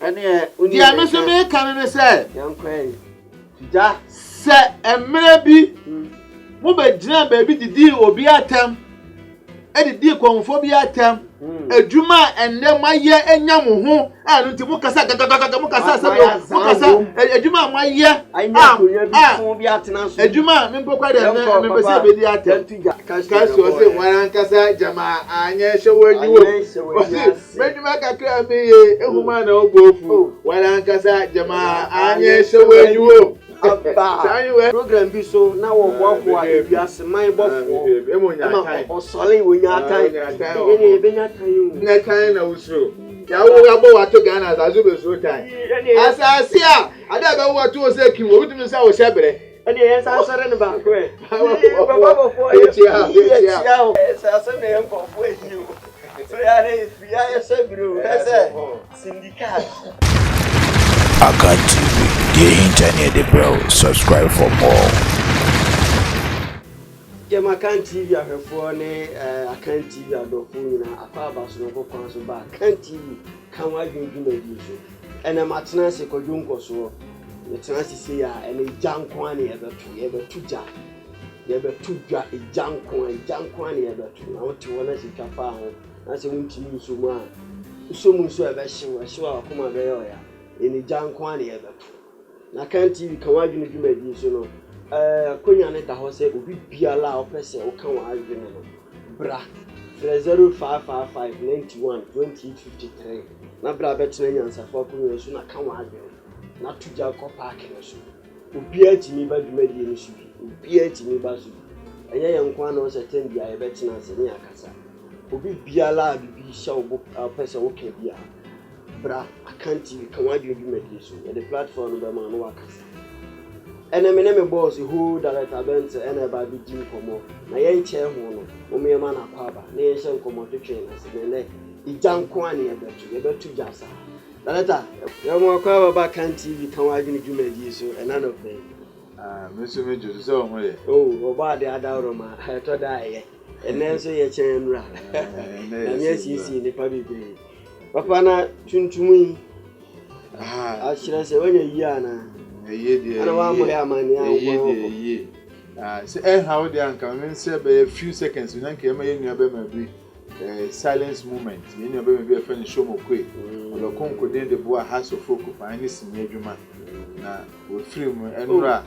ene dia me so me kan ne se yankwan ja se emre bi mo be gina ba bi didi obi atam edidi konfo bi atam adwuma enne maye enya mo ho anu nti mo kasa gagagaga mo kasa se mo kasa adwuma maye bi atena so adwuma me mpokwa de me be se be di atam kasi o se wan kasa jama anya hyewanyiwo medwuma kakra me ye ehuma na ogbofu wan kasa jama anya hyewanyiwo program bi so na wo boafo a biase man bofo ema osole wonya atan ene ebenya tan na kan na usro ya wo abo wato Ghana azazo be so tan asase a ada be wato o se kiwo bitumi sa wo shebre ene yen sa sore ne ba ko e baba bofo e sa se me en ko fo eju so ya re fia e se biro ese syndicat Akan TV, the internet bro. Subscribe for more. Jema Akan TV ahwefo ne Akan TV adofo nyina akwa abaso no kokwan so ba Akan TV kan wa dwundwuma di so ena matena se kodwonko so ne tena sisi ya ene jankwa ne yebetu ja jankwa ne yebetu na wote wona sika fa ho na se muntimi nso mu a nso mu nso hyewa akoma be yo ya ene jankwa ne yebetu na Akan TV kan wa dwundwuma di so no konya ne da ho se obi biala opese o kan wa adwene no bra 0555912853 na bra betena nyansa fo konya so na kan wa adwene na tuja ko park no so obi atimi ba dwumadi ni so obi atimi ba so enye yankwa na o se tendi aye betena se ne akasa obi biala bibi hye obo opese o ka bia bra Akan TV kan wa dwumadi so the platform be ma no akasa ene me boss who director bent ene ba bi jim komo na ye nche ho no o me ma na kwaba na ye hye nkomo to twen na se ne ijanko ani yebetu jasa director ye mo kwaba ba Akan TV kan wa gini jumadi so ena no pe me so me jodo so ho ye o ba de adawro ma to da ye ene so ye chen nura na ye sisi ni pa bibi papa na tuntumu a shira se wanya yi ana ana wa mo ya mani ye se how dey anka me say be a few seconds na nka ma ye nua be ma bi silence moment ye nua be ma bi e fa ni show mo kwe lo konko den de bo a house of folk pa ni sin adwuma na o free mu enura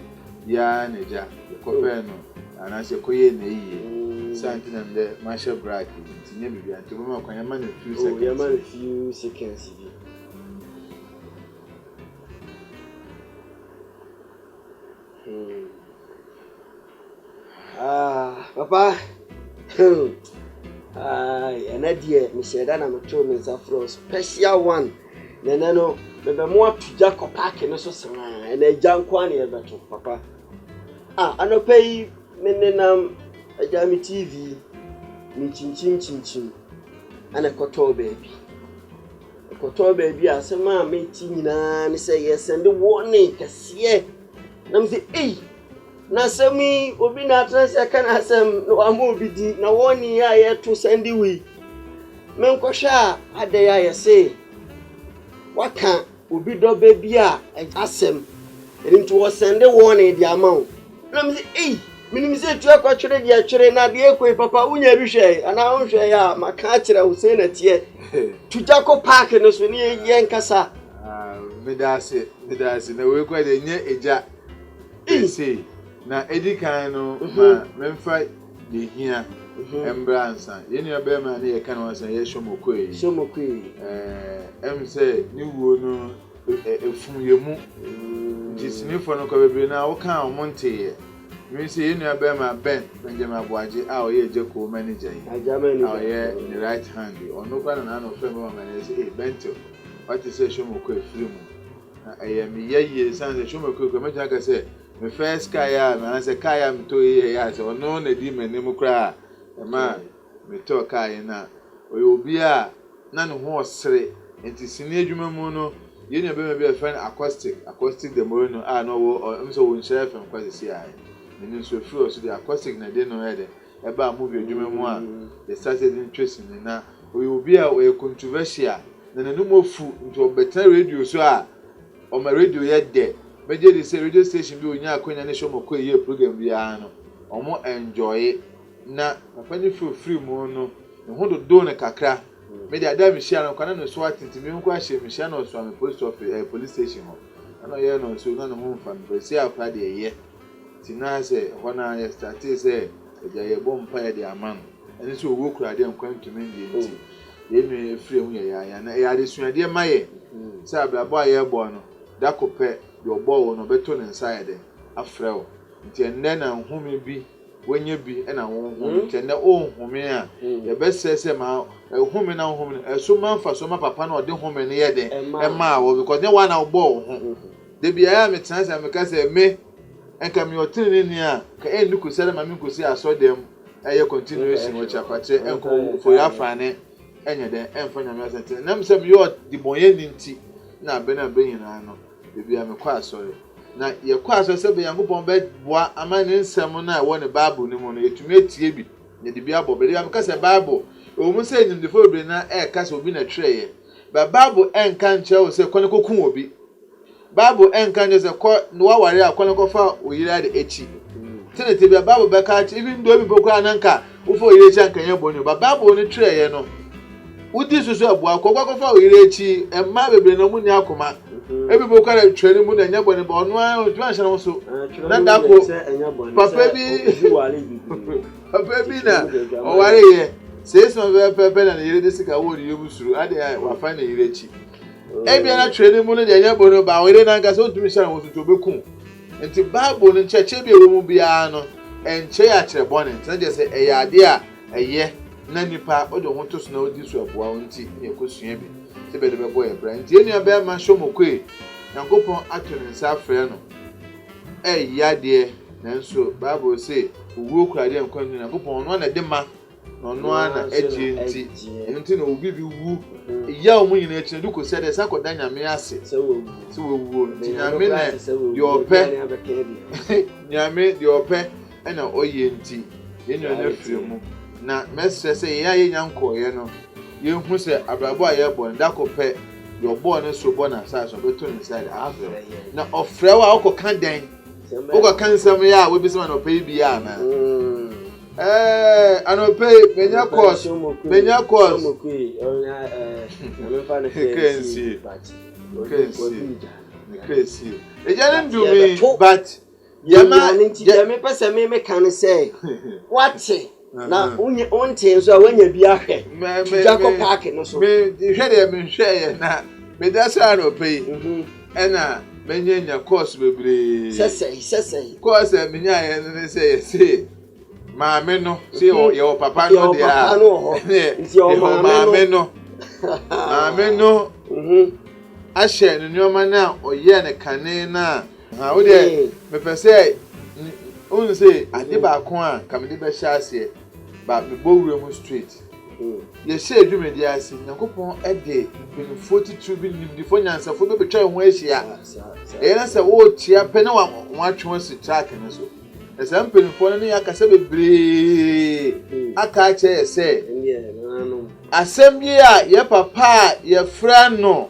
ya neja ko pe no ana se koye na yiye santina nde masha break tinye bibi anti mo ma kwanya ma na few seconds ya ma na few seconds bi papa ena die me sheda na metro me zafro special one nene no me be mo atuja ko park no so sana ena jankwa na yebeto papa anopai me nenam ajami TV mi chinchin ana koto baby asema me ti nyina me say yes and warning kase na me say na semi obi na transa kana asem no amu bi di na woni ya ye to sendi wi menkosha ade ya ye say waka obi do baby a asem enti wo sende woni di amount na me say minim say tu akwatwere di atwere na de ekoi papa unya bi hwe ana onhwe ya maka kire Hussein atie tujako park no so ni ye nkasa medase na we kwa de nye eja say na edikan no ma memfa de hia embransa ye nua be ma na ye kan wansan ye shomokoi em say ni wuo no efum yemu jisinifo no ko bebre na wo kan omonte ye me say ye nua be ma Ben Benjamin Abuaje a o ye Jeko manager yi a ye the right hand ono kwa na no frame ma na say Bento what is say shomokoi free mu na me ye san say shomokoi ko ma jaga say me first kaya na say kaya mto ye ya say ono na di manim kra ma me to kaya na obi a na no ho osere enti sini adwuma mu no ye nua be ma be friend acoustic the mo no no wo so wo nhyira fam kwase si ai me nso free also the acoustic na de no he ba movie adwuma mu a the started interesting na obi a we controversial na nanum ofu nti obetena radio so a o ma radio ye de meje dey say radio station bi onya akonya ne show mako ye program bi a no omo enjoy na papa ni free mu no ne ho do ne kakra me dey ada mi share no kwana no so atenti me nko ahye mi share no so am police office police station ho ana ye no so na no ho mfa no say akwa de ye ti na say hona ye start say eja ye bom pa ye de aman eni so wo kura de nkwantume ndi nti ye no free hu ye ya na ya de suade maye say abrabo aye bo no da kopɛ de obo wo no beto ne nsa ye de afrew nti enne na nhome bi wonye bi na wo nti enne o nhome a ye besese ma nhome na nhome so manfa so ma papa na ode nhome ne ye de e ma wo because ne wa na obo ho de bia ya metan sa me ka se me enka me otini ni a ka endu ko sele ma me ko si asodem eye continuation wo chapate enko fo ya fane enye de emfa nyame asente nam se me yo di bonye ni nti na be na be nyina no de bia me kwa asore na ye kwa asore se be yankopon be boa amane nsem na wo ne bible ni mu no etumi etie bi ne de bia bobe de ya me ka se bible o mu se nim de fo be na e ka se obi na treye ba bible enka nche wo se kone kokun obi Bible enka se ko no waware akwane ko fa oyira de echi tene te bia Bible be ka even do bi boko ananka wo fa oyira echi anka ye bonu ba Bible ni treye ye no udi susu abu akwa ko fa oyira echi emma bebre no mu ni akoma ebi boko na twere mu na nya bonu ba onu an oju an hye so na da ko papa bi na o ware ye se so be na yire de sika wo ri yebusuru ade wa fa na yire echi ebia na training mu no de anya bono ba were na nka so ntumi share wo so bekum enti bible no cheche bi ewo mu bia no enche ya kire bone enti je se eyade a eye na nipa o de ho to so na odi so aboa nti ye kosua bi se be de be boy bra enti enu be ma show mokwe yankopon atone nsa afre no eyade na nso bible say owo kurade enkwan na yankopon no na de ma no ana eji nti na obi bi wu ya omu nyina echi du ko se de sa ko danya me ase se wo nti na me na de ope nyame de ope na oye nti yenyo na firi mu na mesre se ya ye nyanko ye no ye hu se abrabo a ye bo nda ko pe de obo ne so bo na sa so beto inside afre na ofre wa ko kan den ko kan sam ya we bi se na ope bi ya na anope menya course crazy eja ndu mi but yama pese me kan say what na onte so wanya bi ahwe Jacob Park no so me hwe na me da sa anope na menya course bebre sesei course menya ye ne say maame no se yo papa no dia nti o maame no ahye no nyoma na oye ne kane na ha wo de me pese un se ade ba ko a kamde be hya ase ba me bowure mu street ye se adwuma dia ase yakopon ede bin 42 bin nimdifo nyansafo be betwa ho ahia e na se wo tia pe na wa atwe si track no so esa mpenfo no ya kasa bebre aka ache se asem bi a ye papa ye fra no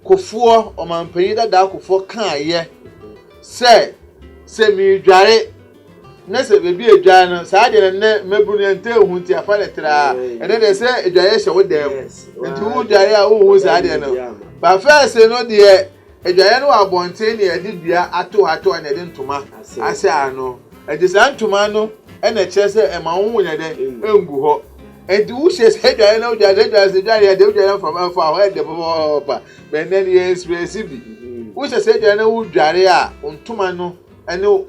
kofuo o mampanyi da kofuo kan ye se mi dware na se bebi edwa no sa de ne mabunu ente hu ti afa letra ene de se edwaye hye wo dem enti wo dware a wo hu sa de no ba fa se no de edwaye no abonte ne edi bia ato na edi ntoma ase ano edi sa ntoma no ena kyerese e ma wo nya de engu ho edi wo hye se edwaye na edwaye de edwaye fa ho ede papa benen ye express bi wo hye se edwaye na wo dware a ntoma no ene o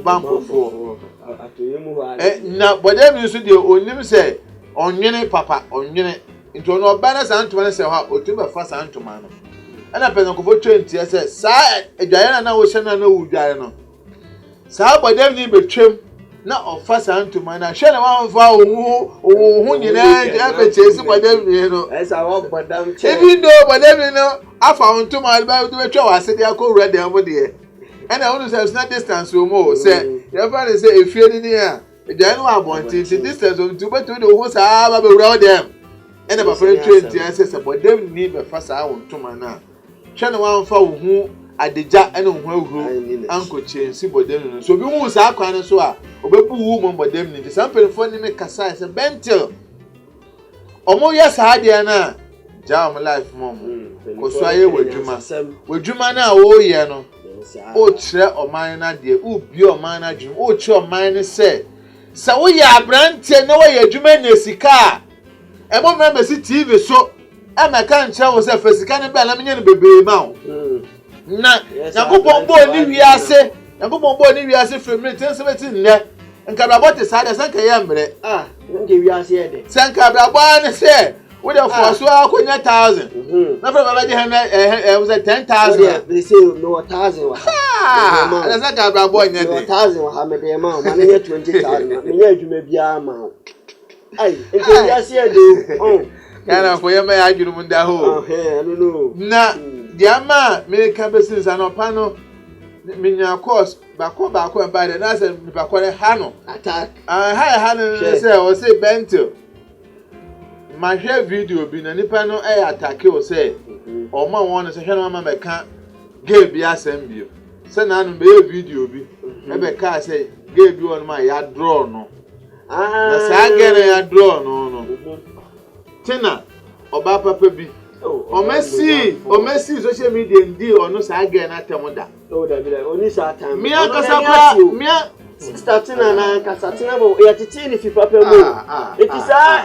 bankofo atoyemu ha na bode mi nso de onim se onwene papa onwene nti ono oba na sa ntoma na se ha otuba fa sa ntoma no ana pe no kofo 20 se sa edwaye na wo hye na wo dware no sa bode mi betwem na ofa sa ntoma na hwe na wa mfa hu nyina ja pe chesi bode mi no esa wo bodam che even though bode mi no afa ntoma ba do betwa wa se de akọ red dem de and I want to say it's not distance no more. Say, your father say if you're in here, the general abonti distance of 2 but to the who say ba be wura dem. ɛna papa no train tia sɛ bɔdam ni bɛfa saa wo ntoma na hwɛ na wamfa wo ho adegya ɛna wo ho ahuro ankɔkyensi bɔdam no so obi hu saa kwan no so a obebu wo mo bɔdam ni saa mpɛnfo ni me kasa sɛ bentil ɔmo yɛ saa deɛ na gya ɔmo life mo kɔso ayɛ wadwuma na wo yɛ no o kyerɛ ɔman na deɛ o bi ɔman na dwuma o kyerɛ ɔman ne sɛ wo yɛ abrante na wo yɛ adwuma na sika ɛmo mmɛmɛ si TV so ɛmɛ ka nkyerɛ wo sɛ fa sika ne bɛ na menye no bebree ma wo na Nyankopɔn bɔ ni wiase Nyankopɔn bɔ ni wiase firi ten sebeti nnɛ nkabrabɔ te saa de sanka yɛ mmerɛ nka wiase yɛ de sanka brabɔ ne sɛ wo de fo so akonya 1000 na fra baba je was 10000 they say no 1000 wa na sanka brabɔ nya de 1000 wa me de ma ma ne 20000 me nya adwuma bia ma ai nka wiase yɛ de kana ko yɛ ma ya adwuma mu da ho na diama me ka besin sa no pa no minya course baako and by the na say me pa kore ha no attack ha no say o say bentil ma hwe video bi na nipa no attack o say o ma won no say hwe no ma me ka gay bi asem bi say na no be video bi e be ka say gay bi won ma ya draw no na sa gay na ya draw no tina oba papa bi o Messi social media ndi ono sa gay na temoda da bi oni sa time me akasa me starting na kasatina bo ya titi ni fifa pe mo etisa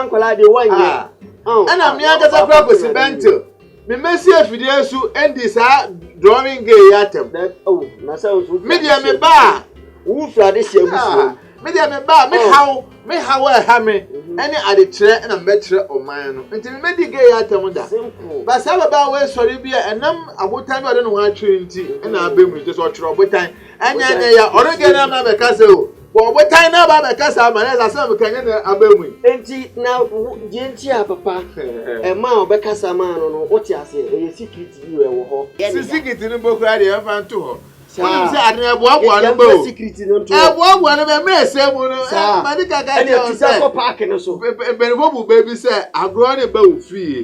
kwala de wanye ana me akasa kwa ko sibentil me Messi afidie su endi sa drawing gay ya tem na sa so media me ba wu frade sia busu media me ba me how ha me any ade kire na me kire oman no nti me di gay ya tem da ba sa baba we sori bia enam abotan bi ode no ho atwere nti na abemu nti so otwere obotan anya ya orege na ma be kase o obotan na ba be kase ama na sa me kanya na abemu nti na nti a papa e ma obe kase ma no oti ase e secret bi we wo ho secret ni bokura de e fa nto ho wọ́n sẹ́ àdínà ẹ̀bùn àbọ̀ bò ẹ̀bùn àbọ̀ bẹ̀ mẹ́ẹ̀sẹ̀ mu no mẹ́ni kàkà ẹ̀ ẹ̀ sẹ́ bẹ̀rẹ̀ bù bẹ́ẹ̀bi sẹ́ àgùrọ̀ ni bẹ́ẹ̀ wò fìyè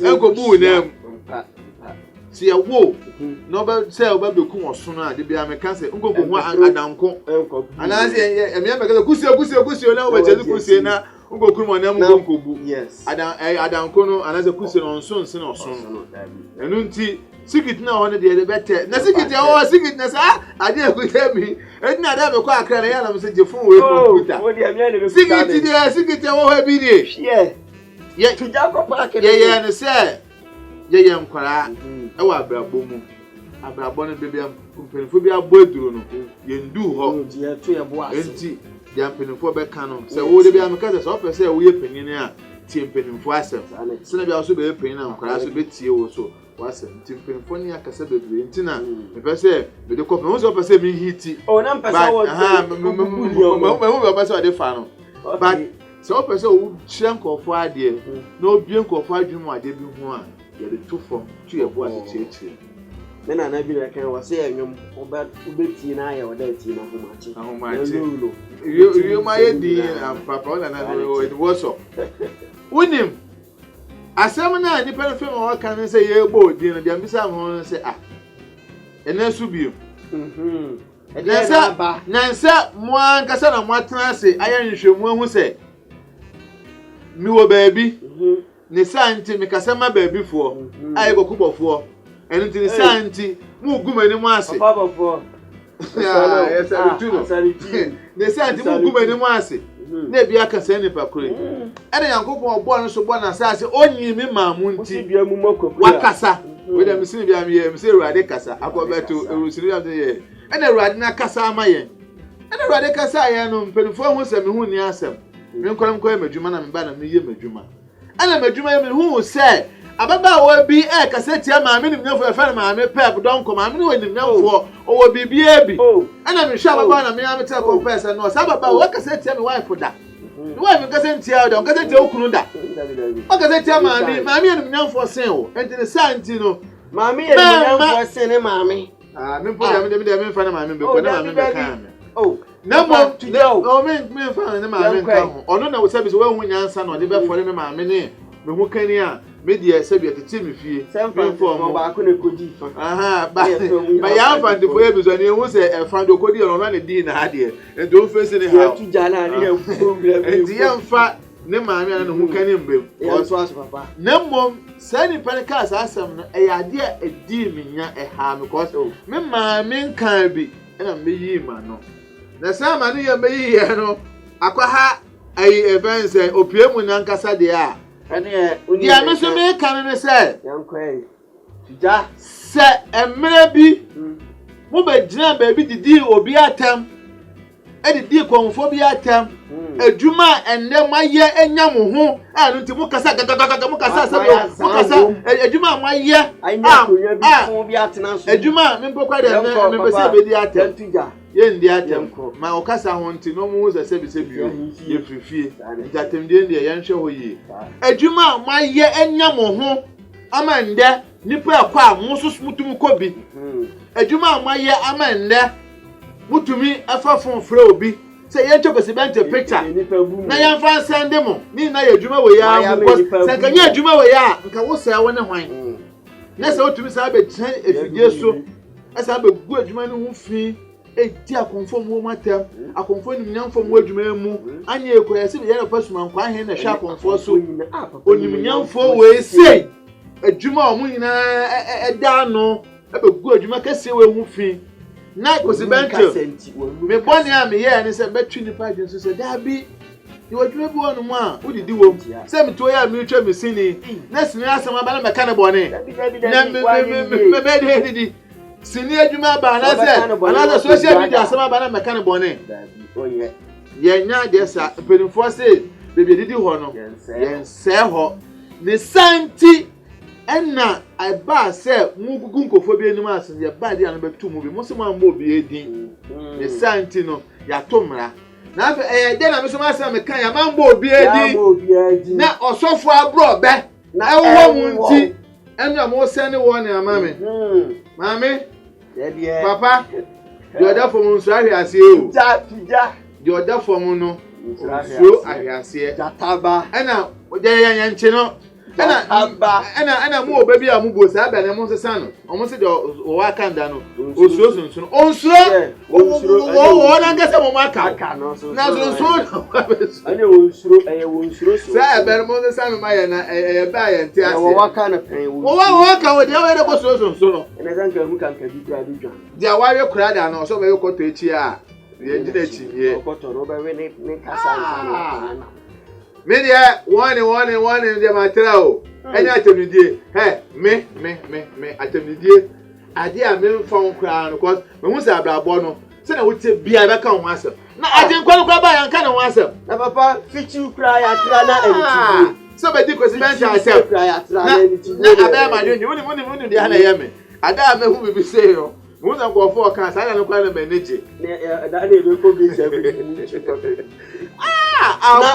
ẹ̀ kò bù nà mu si ẹ̀ wò na ọbẹ̀ sẹ́ ọbẹ̀ bẹ̀ kú wọ́n sún náà dèbí àmì kásẹ̀ nkò kò hu àdànkò ànánsì ẹ̀mí ẹ̀ mẹ́kẹ́sẹ̀ kùsìẹ̀ náà wọ́n bẹ̀ kùsìẹ̀ náà nkò kú mọ̀ náà mu nkò bù àdànkò no ànánsì kùsìẹ̀ náà ọ̀nsùn sí náà ọ̀sùn ẹ̀nu ntì secret na one de better na secret ya o secret na sa ade ekuta mi edi na da me kwa akra na ya na me se je phone we computer secret ya wo ha bi ni ye tuja ko park ye ne se ye nkwara e wa abrabo mu abrabo no bebia mpenfo bi abo aduro no ye ndu ho ye to ye bo ase enti ya mpenfo be ka no se wo de bia me ka se so pese wo ye panyin a tie mpenfo asem se na bia so be panyin na nkwara so be tie wo so wasa ntimpenfo ni akasa bebre ntina me pese me de kope won pese me hiti na mpesa wo me pese ade fa no but so pese wo hye nkofo ade na obie nkofo adwum ade bi ho a ye de to fom tu ye bo ase cheche me na na bi na kan wase enwom obeti na aye oda ti na ahomache yo ma ye di papa na it was so unim asem na ni pe fem o kan se ye gbo di no dia mbisa ho se ene su bi nansa mo an kasa na mo atena se aya nhwemu ahu se mi wo baabi ne santi me kasa ma baabi fo aye kokubofo ene nti ne santi mu gumani mu ase babofo ya ne santi mu gumani mu ase na bia kasa ne pakure ene yankopon obo no so bo na sase onyi mi maamu nti bia mu makokura wakasa we dem sini bia mi ye mi se ruade kasa akobeto erusiri ya ye ene ruade na kasa amaye ene ruade kasa ye no mpenfo hu se mi hu ni asem mi nkoram ko emadwuma na mi ba na mi ye madwuma ene madwuma ye mi hu se ababa wo bi kasa tia maame ni nyafo efa na maame pep don ko maame ni woni nyafo owo bibia bi ena mi hwa ababa na mi amete ko pesa no sa ababa wo kasa tia mi wife da ni wife kasa tia da kasa tia okunu da o kasa tia maame ni nyafo sen wo enti ne santi no maame ye nyafo sen ne maame mi mpo ya mi fa na maame be ko na maame be kan Oh, na mo to go. O me fa na ma me ka ho. Ono na wo sabi so wo hu nyansa na o de be fore me ma me ne me hu kani a me de sabi atete me fie. Me form ba ko ne kodi fa. Aha, ba ya fa de fo e bi so ne hu se e fa do kodi ono na ne di na ade. E do face ne ha. Tu jana ne e program. E di yamfa ne ma me na hu kani mbem. O so aso papa. Na mom sani pancast asem no e ade a edi me nya e ha me cause me ma me nkan bi na me yi ma no. Na sama ne ya me yi ye no akwa ha ai events opie mu nankasa de a ene uni ya me so me kan me se yankwa tuja se emre bi mo be gina ba bi didi obi atam e didi konfo bi atam adwuma enne maye enya mo ho anu nti mo kasa gagagaga mo kasa se mo kasa adwuma maye adwuma me mpokwa de me be se be di atam tuja ye ndi atam ma o kasa ho nti no mo se bi se bio ye frifie jatem de ndi ye nhwe ho yi adwuma maye enya mo ho ama nde nipa akwa mo so mutum ko bi adwuma maye ama nde mutumi afa fonfre obi say ye chokose bente picture na yan fan send mo ni na ye adwuma we ya mo say kan ye adwuma we ya nka wo say wona hwan na say otumi say be tran efidie so asa be gu adwuma ni ho fi edi akonfo mo matam akonfo ni nyamfo mo adwuma mu anya ekoya se ye na pasuma nkwa he na hwa akonfo so onim nyamfo we say adwuma o mu nyina eda no be gu adwuma kase we ho fi na kosi bento me boni a me ye ni se betwi ni page so se da bi ni wadwuma bi wonu mu a udidi wom se me to ya me twa me sini na sini asama ba na me kana boni na me be de di sini adwuma ba na se social media asama ba na me kana boni ye nya de sa penifo se be didi ho no ye se ho ni santi enna aba se mu gugu nkofo bi enim asen ye ba dia no betu mu bi mo se ma mo bi edin ne santi no ya tomra na afa de na me so ma se me kan ya ma mo bi edin na osofo abro be na ewo mu nti enna mo se ne wo ne amame mame papa de oda fo mu nso ahwe ase o ja de oda fo mu no nso ahwe ase jataba enna o de yan nche no ana mo obabi a mo bo sa ba na mo se sano o mo se de o wa kanda no osuro sunsun o na ngasa mo maka na sunsun ani osuro sa ba mo se sano ma ya na ba ya nti ase o wa ka na pen o wa ka o de wa de ko sunsun no ene zanka mu kan ka bi kura bi dwan dia wa we kura da na so ba ye ko to echi a ye ndi na echi ye ko to no ba we ne kasa nfa media one de matera o enya atemnidie me atemnidie ade a me mfa nkra no cause me hu se abrabo no se na wote bia be ka ho asem na aje nkwa ba ya nka na ho asem na papa fichi ukra ya tra na entide so be di kwesibenta asem ukra ya tra na entide na aba ma dwonye woni de ana ye me ada me hu bibi se yo hu na go for kan sa na no kwa na manage da na ebe ko bi se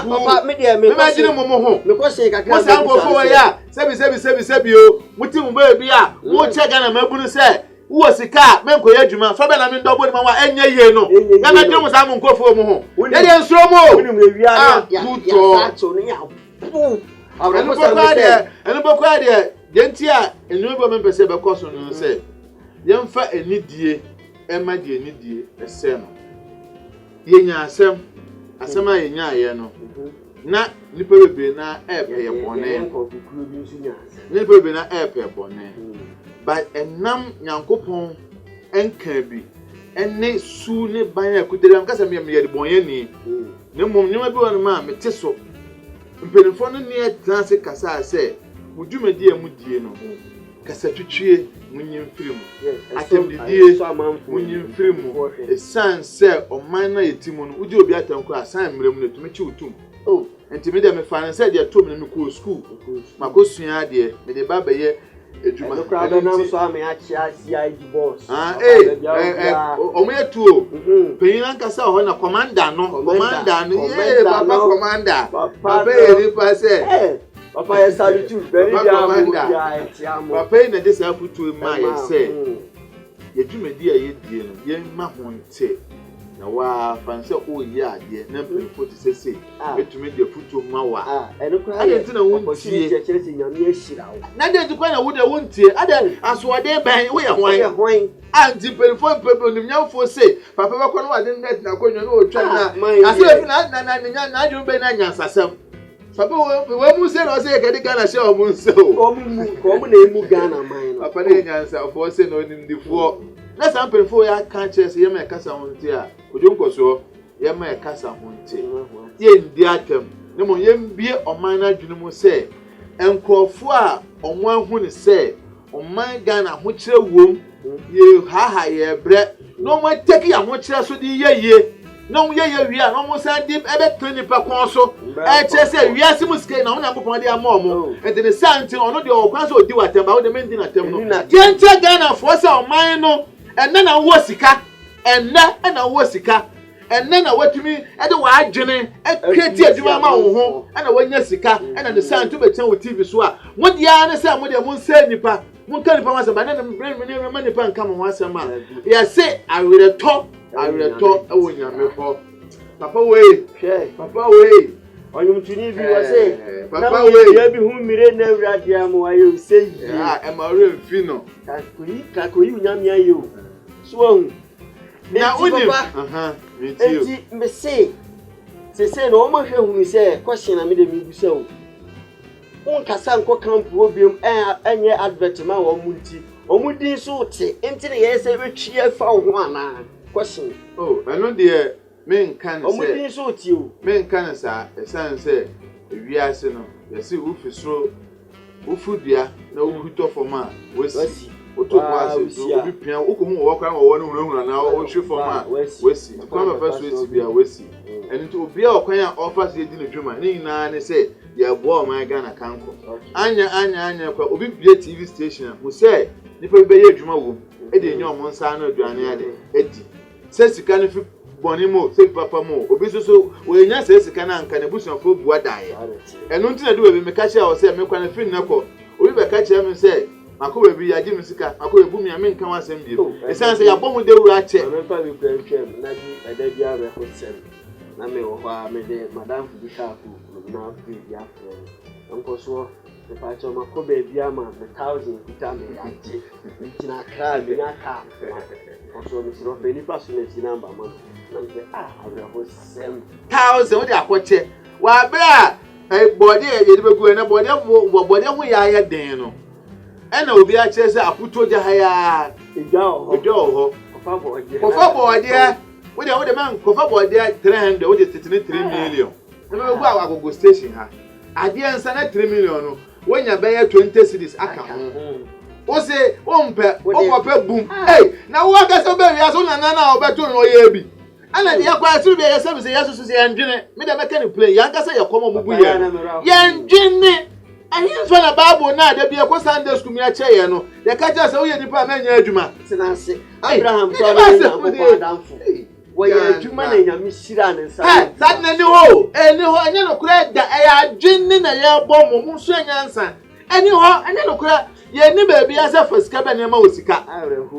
papa me dey me imagine mo ho me ko se kakra mo sa go for ya sebi o muti mo ba bi a mo che ga na mabunu se wo sika me nkoya adwuma fa be na me ndobo ni ma wa enye ye no na me dwom sa mo nkofo mo ho ye de nsuro mo woni me wi ara ya sa to ni ya pu awra mo sa me se enu bokwa de denti a enu bo me pese be koso no se ye mfa enidie ema de enidie ese no ye nya asem a ye nya ye no na nipa bebe na epe ye bone nipa bebe na epe bone but enam nyankopon enka bi enne su ne ban akudere amkasa me de bonye ni ne mom nyoma bi wonu ma mete so mpenifo no ne transe kasa ase wudumadi amudie no kasa twitwie munyim firim atemdidie munyim firim esan se oman na yetimu no udi obi atanko asan mrem no tumechi utum enti me de me fa se de tom no me ko school makosua de me de baba ye ejuma no crowd na so am ya chia CID boss omo yetuo peyin ankasa ho na commander no ye baba commander baba ye ni pa se papa ye salute very ya etiamo papa ye na de sa putu ma ye se ye dwumadi a ye die no ye ma ho nte na wa fanse o yi ade na mpemfo te sese betumi de futu ma wa eno kra ade ntina wontie chekere se nyame ahira wo na de tukwa na wo de wontie ade asode ban wo ye hwan anti mpemfo nimnyamfo se papa bakọ no ade net na konyo no otwa na ase efi na adwum be na nyansasam papa we mu se no se kedi Ghana she o mu nse o mu na emu Ghana man no papa de nyansafo se no nimdifo na sample fo ya kan chese ye me kasa honte a ojonkoso ye me kasa honte ye ndi atam ne mo ye mbie oman na dwunu mu se enkrofo a onwa hu ne se oman Ghana ho kire wom ye ha ye bre no mo take ya ho kire so di yeye no yeye wi a no mo san dip ebe klinipa kon so chese wi asimu ske na wona bopon de amomo e de santi ono de okwan so odi watem ba wo de mendi na tem no ye nche Ghana fo se oman no enne na wo sika enne na wo sika enne na watumi e de wa adwene e kreti adwuma ma wo ho na wanya sika na de santu be chen wo TV so a mo dia ne se mo de mo nsa nipa mo kan nipa wasa ba na me nipa nka mo wasa ma ya se awereto e wo nyame ho papa we onyumtuni bi wase papa we ya bi hu mire na awrade am wayo sei e ma re mfi no kakoyi nyame ayo so hu na unim enti me se no o ma hwe hu se question na me de mi busa o on kasa nko camp obiom enye advertisement wo munti o mudin so te enti ne ye se betwi afa ho ana question eno de men kan se o mudin so te o men kan sa esan se wiase no yesi ufisro ufudua na uhuto forma wesi oto kwase obi pia okomu wo kwa wo no hunahuna na o hwe forma wesi kwa ma fa so eti bia wesi eni to obi a okwan a offer se di ne dwuma ni na ne se ya bo ma Ghana kanko anya kwa obi bia TV station mu se nipa be ye dwuma wo e de nyo mo nsa na aduane ade edi se sika ne fi boni mo se papa mo obi so we nya se sika na nka ne busuafo bua dae enu ntina de we me ka chia o se me kwa ne fi ne ko obi be ka chia me se makowe bi ya jimi sika makowe bu mi ame nkan wasem bi esan se ya bomu de wura che me pa bi kwa twem na bi eda bi ara ko sem na me wo ha me de madam fu bi ka ku na bi ya fo nko so me pa cho makowe bi ama 1000 kuta me ya che ntina kra bi na ka nko so me siro be ni pa so na ti namba ma na me ara ko sem 1000 wo de akoche wa bra body e de begu na body hu ya den no ena obi a kire se aputo ja ha ya eja ho kofa body we de man kofa body 300 we de 3 million na me go agogo station ha ade ansa na 3 million no wonya be 20 cedis aka ho o se o mpe o pe boom na wo ga se be wi aso na obeto no ye bi ana dia kwa asiru be ya se ya so se ya ndwene me de meka ni play ya nka se ya komo bubu ye ya ndwene ahin fa na Bible na da bia ko Sunday school mi a cheye no ya ka ja se wo ye nipa na nya adwuma sinase Abraham to na ko adamfo wo ye adwuma na nyame shira ne nsa sad na ni ho anya no kura da ya adwene na ya bɔ mo so nyansa ani ho anya no kura ye ni ba bia se fasika ba ne ma osika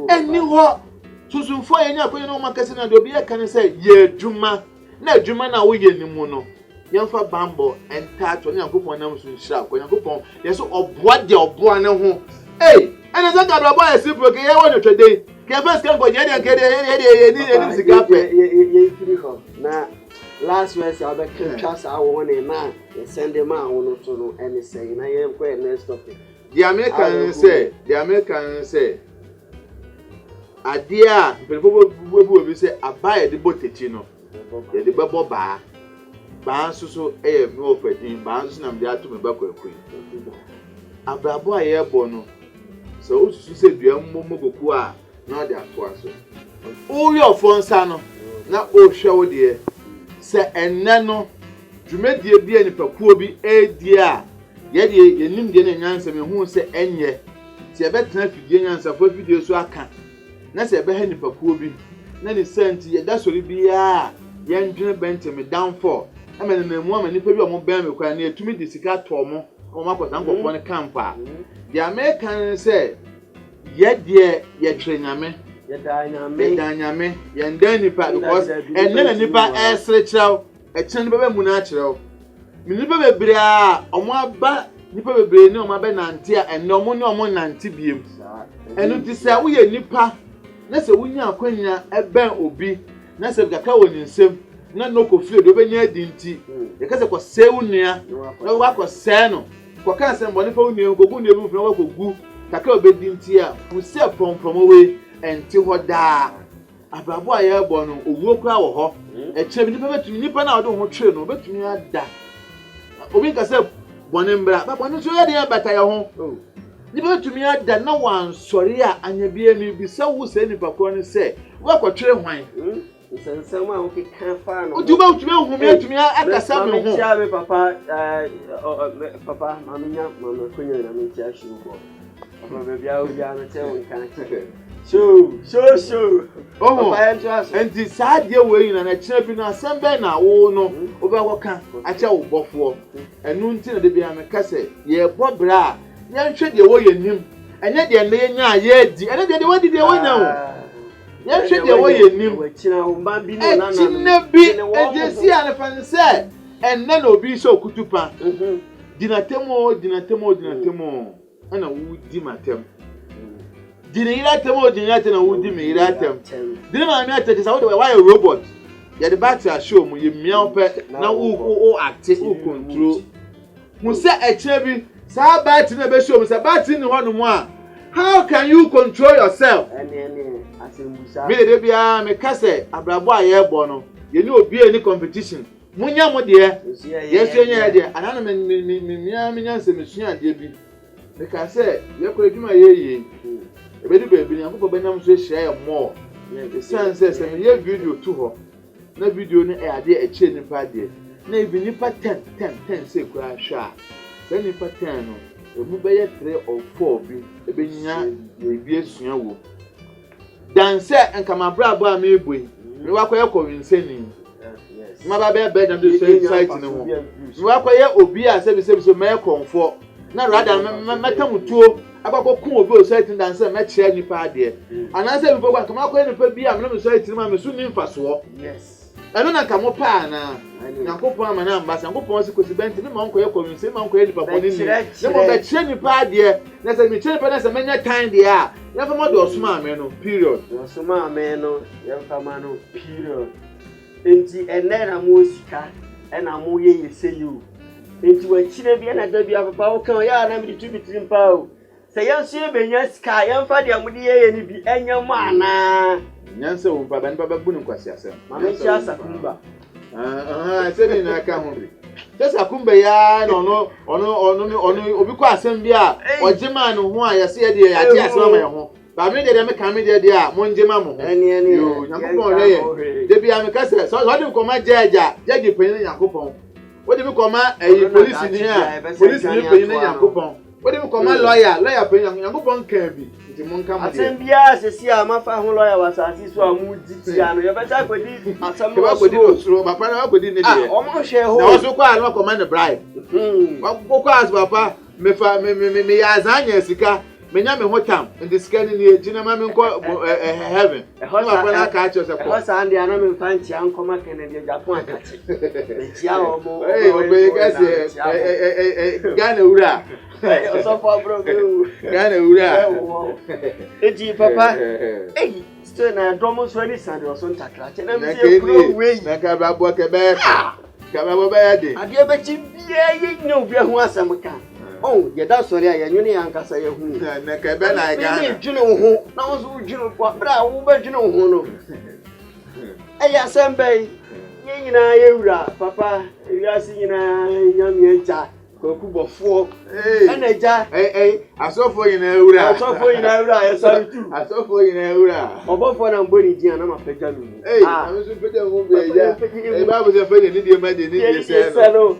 ani ho susumfo ye nya ko no makase na do bia kan se ye adwuma na adwuma na wo ye ni mu no yemfa bambo entato ne yakopon nam so nhira ko yakopon yeso oboa de oboa ne ho ene za gadra boy esipo ke ye wonu twede ke first kan go je de ke de ni sika pe ye firi ho na last week I be twa sa wo ne na send them out no to no any say na ye ko next topic the American say adia people we say abaye de botechi no ye de bebo ba susu me ofedin ba susu na mde ato me bakwa akui abrabo aye bo no so susu se dua mogoku a na de ato aso o wi ofonsa no na o hwe wo de se enne no dwumadie bia nipakuo bi edi a ye de yenim de na nyansa me hu se enye se ye betena fidie nyansa fo fidie so aka na se be ha nipakuo bi na ni senti ye da sori bia ye ndwene bentime downfall amene na mu amene nipa bi o mo ben me kwa na etumi de sika to mo o makota nkofo ne camp a the American say ye de ye twrenyame Yedanyame yenda nipa because enne na nipa esre kyerɛw ɛkyerɛ nipa bɛ mu na kyerɛw nipa bebre a ɔmo aba nipa bebre ne ɔmo aba nante a enne ɔmo ne ɔmo nante biem ɛno ti sɛ wo yɛ nipa na sɛ wunya akwanya ɛbɛn obi na sɛ gaka wɔ ne nsɛm na no kofie do benya dinti yɛka sɛ kɔ sɛ wo nua na wo akɔ sɛ no kɔ ka sɛ mbɔ nipa wo nua kogu nua bi mfuna wo kogu kaka obedi nti a wo sɛ pɔmpɔm we enti hɔ daa abrabo a yɛbɔ no owuo kura wɔ hɔ ɛkyɛ bi nipa betumi nipa na ɔde ho twere no betumi ada obi nka sɛ bɔne mbra ba bɔne so yɛ de bata yɛ ho nipa betumi ada na wansɔre a anya bia mi bi sɛ wo sɛ nipa kɔ no sɛ wo akɔtwere hwan nsɛnsɛm a woke ka fa no wotuba wotumi ahumi atumi akasa me ho metia me papa papa mamenya konya na metia hwe papa bebia obia no tɛ won kan show oh enti saa de we na kyerɛ bi na asɛm bɛ na wo no wobɛkɔka akyɛ wo bɔfoɔ ɛnu nti na de bia me ka sɛ yɛ bɔ bra yɛnhwɛ de wo yɛ nim ɛnyɛ de ne nya yɛ di ɛne de wadi de wonya wo yɛhwɛ de wo yɛ nim wɔkyina wo mba bi no na na bi ɛdesi a ne fan sɛ ɛnne na obi sɛ okutupa dinatemo ɛna wo di matem dina ira temo dina tena wo di me ira tem dina ma me atete sa wo de why robot ya de battery show mu ye miao pe na wo active wo control mu se ekyere bi sa battery na be show mu se battery ni ho no mu a how can you control yourself asembusa me de bia me kase abrabo a ye bo no ye ni obi ani competition munya mo de yesu nya de anana me nyanse me sua de bi me kase ye ko edwuma ye ebedi bebi ni akoko benam so ehia ye more the sense say me ye video to ho na video ni e ade e che nipa de na ebi nipa 10 say kura hwa then nipa 10 no emu be ye 3 or 4 bi ebenya ebi esua wo dan say enkama brabo a me eboi me wakoye convincing ma ba be dem do site ni ho me wakoye obi a se bi so me konfo na rather metamutuo abakokun obi o site dance me kire nipa ade anase bi pokwa kama akọ nipa bi a me site ma me su ni mfaso yes eno na kamo pa na yakopon ama na mbasa yakopon si kosi benti me ma onko ye komi ma onko ye nipa boni ni ne mo be kire nipa ade na se me kire nipa na se menya time de a ya fa mo do osuma ame no period osuma ame no ya fa ma no period enti ene na mo sika ena mo ye yeseyu enti wa kire bi na da bi papa wo kan ya na mi tu bitrim pa o se yanso ye benya sika yamfa de amudi ye ni bi enya mo ana nyanse wo baba ni baba bu ni kwasi asem mama chi asakumba se ni na ka ho bi se sakumba ya no obi kwa asem bi a ojema no ho a yese ye de ya je asem ma ye ho ba mi de me kan mi de a mo njema mo ho yo nyakopon re ye de bi a me ka se so de ko ma jaja jaji pen nyakopon wo de bi ko ma police ni a police ni pen nyakopon wo de bi ko ma lawyer pen nyakopon kan bi nti mo nka mo de asem bia sesi a ma fa ho lawyer wasasi so a mu diti ano ye beta kwedi asem no so papa na kwedi ne de o mo hwe ho na wo so kwa no ko ma ne bribe wo kwa as papa me fa me ya azanya sika menya me hotam ndi sika ni ejina ma me nko heaven papa na ka acho se ko ho sa ndi ana me fanti ankoma Kennedy Japan akachi ejia o mo obe gase Ghana ura so for bro Ghana ura eji papa still na domo so ni sande o so ntakra che na me se pro we na ka ba bo ke be ka ba bo ba ya de ade be chi bia ye nya obi ho asem ka oh ye da sori a ye nwene yankasa ye hu na ka be na Ghana me dwene ho na wo so dwene kwa bra wo ba dwene ho no eya sembe ye nyina ye wura papa ewiase nyina nyame eja kokubofo eneja asofo nyina wura ye sori tu asofo nyina wura obofo na mboni dia na mapeja lu ameso pede ho be eja ba bo se fe ni die ma de ni die se no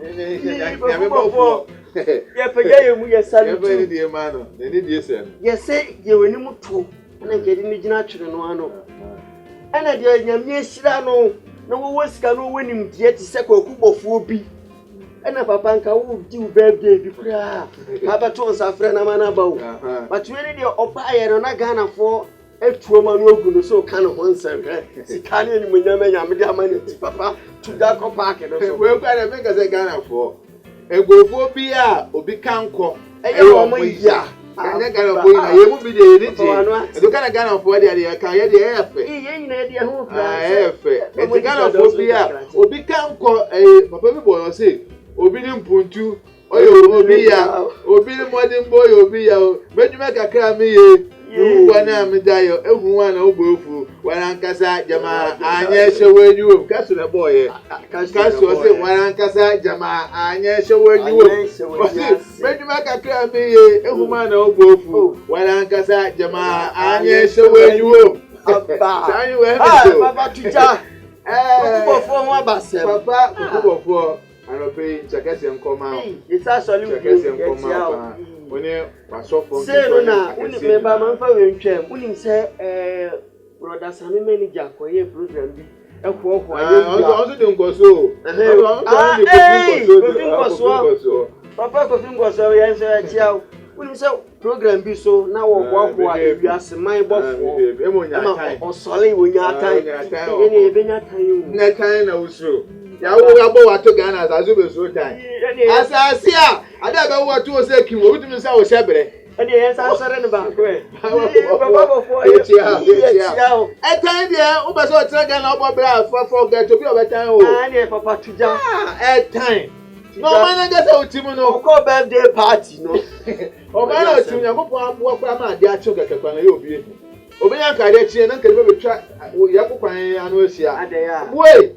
ya me bofo ye peja ye mu ye sari tu ye be die ma no ni die se no ye se ye weni muto na ngedi ni gina twere no ano ena dia nyame hira no na wo wasika no wenim die ti se kokubofo bi ena papa nka wo di birthday bi kura papa to nsafre na mana bawo but we dey opa ye no na Ghana for etuo ma no ogu no so ka no ho nsem sika ne ni munyama nyame de amane ti papa to da ko park no so we kwa na me ka say Ghana for egbofo bi a obi kanko eye wo mo ya anya Ghana boy na ye mu bi de ni je edo kana Ghana for de ka ye de efe ye nyina de ho fra efe e Ghana for bi a obi kanko papa bi boy o say obi ni mpuntu oyo obi ya obi ni modern boy obi ya meduma kakra me ye Uwa na midayo ehuwa na ogbofu warankasa jamaa anya shewenyu kaso na boy kaso se warankasa jamaa anya shewenyu meduma kakra me ye ehuma na ogbofu warankasa jamaa anya shewenyu sanyu we papa tuja kubofo ho abasem papa kubofo anope chakese nkoma isa soli chakese nkoma Oni wasofo se na uni meba manfa wentwem uni se brother Sami manager koye program bi ekwo also de nkoso papa ko fingoso yen se atia uni se program bi so na wo kwa ewiase man bofo emonya osole wonya atan ene ebenya tan na tan na usuro ya wo abo wato Ghana azazo be so tan asase a ada be wato o se kiwo bitumi sa wo shebre ene yen sa sore ne ba ko papa bofo etia etan de o ba so tra Ghana obo bra for get to be obetan o ene papa tuja etan no man ga sa otimu no ko birthday party no o ba na otimu ya popo abo kwa ma de acho kekekwa na ye obi obenya ka de chie na nke be betwa ya kokwan anu asia we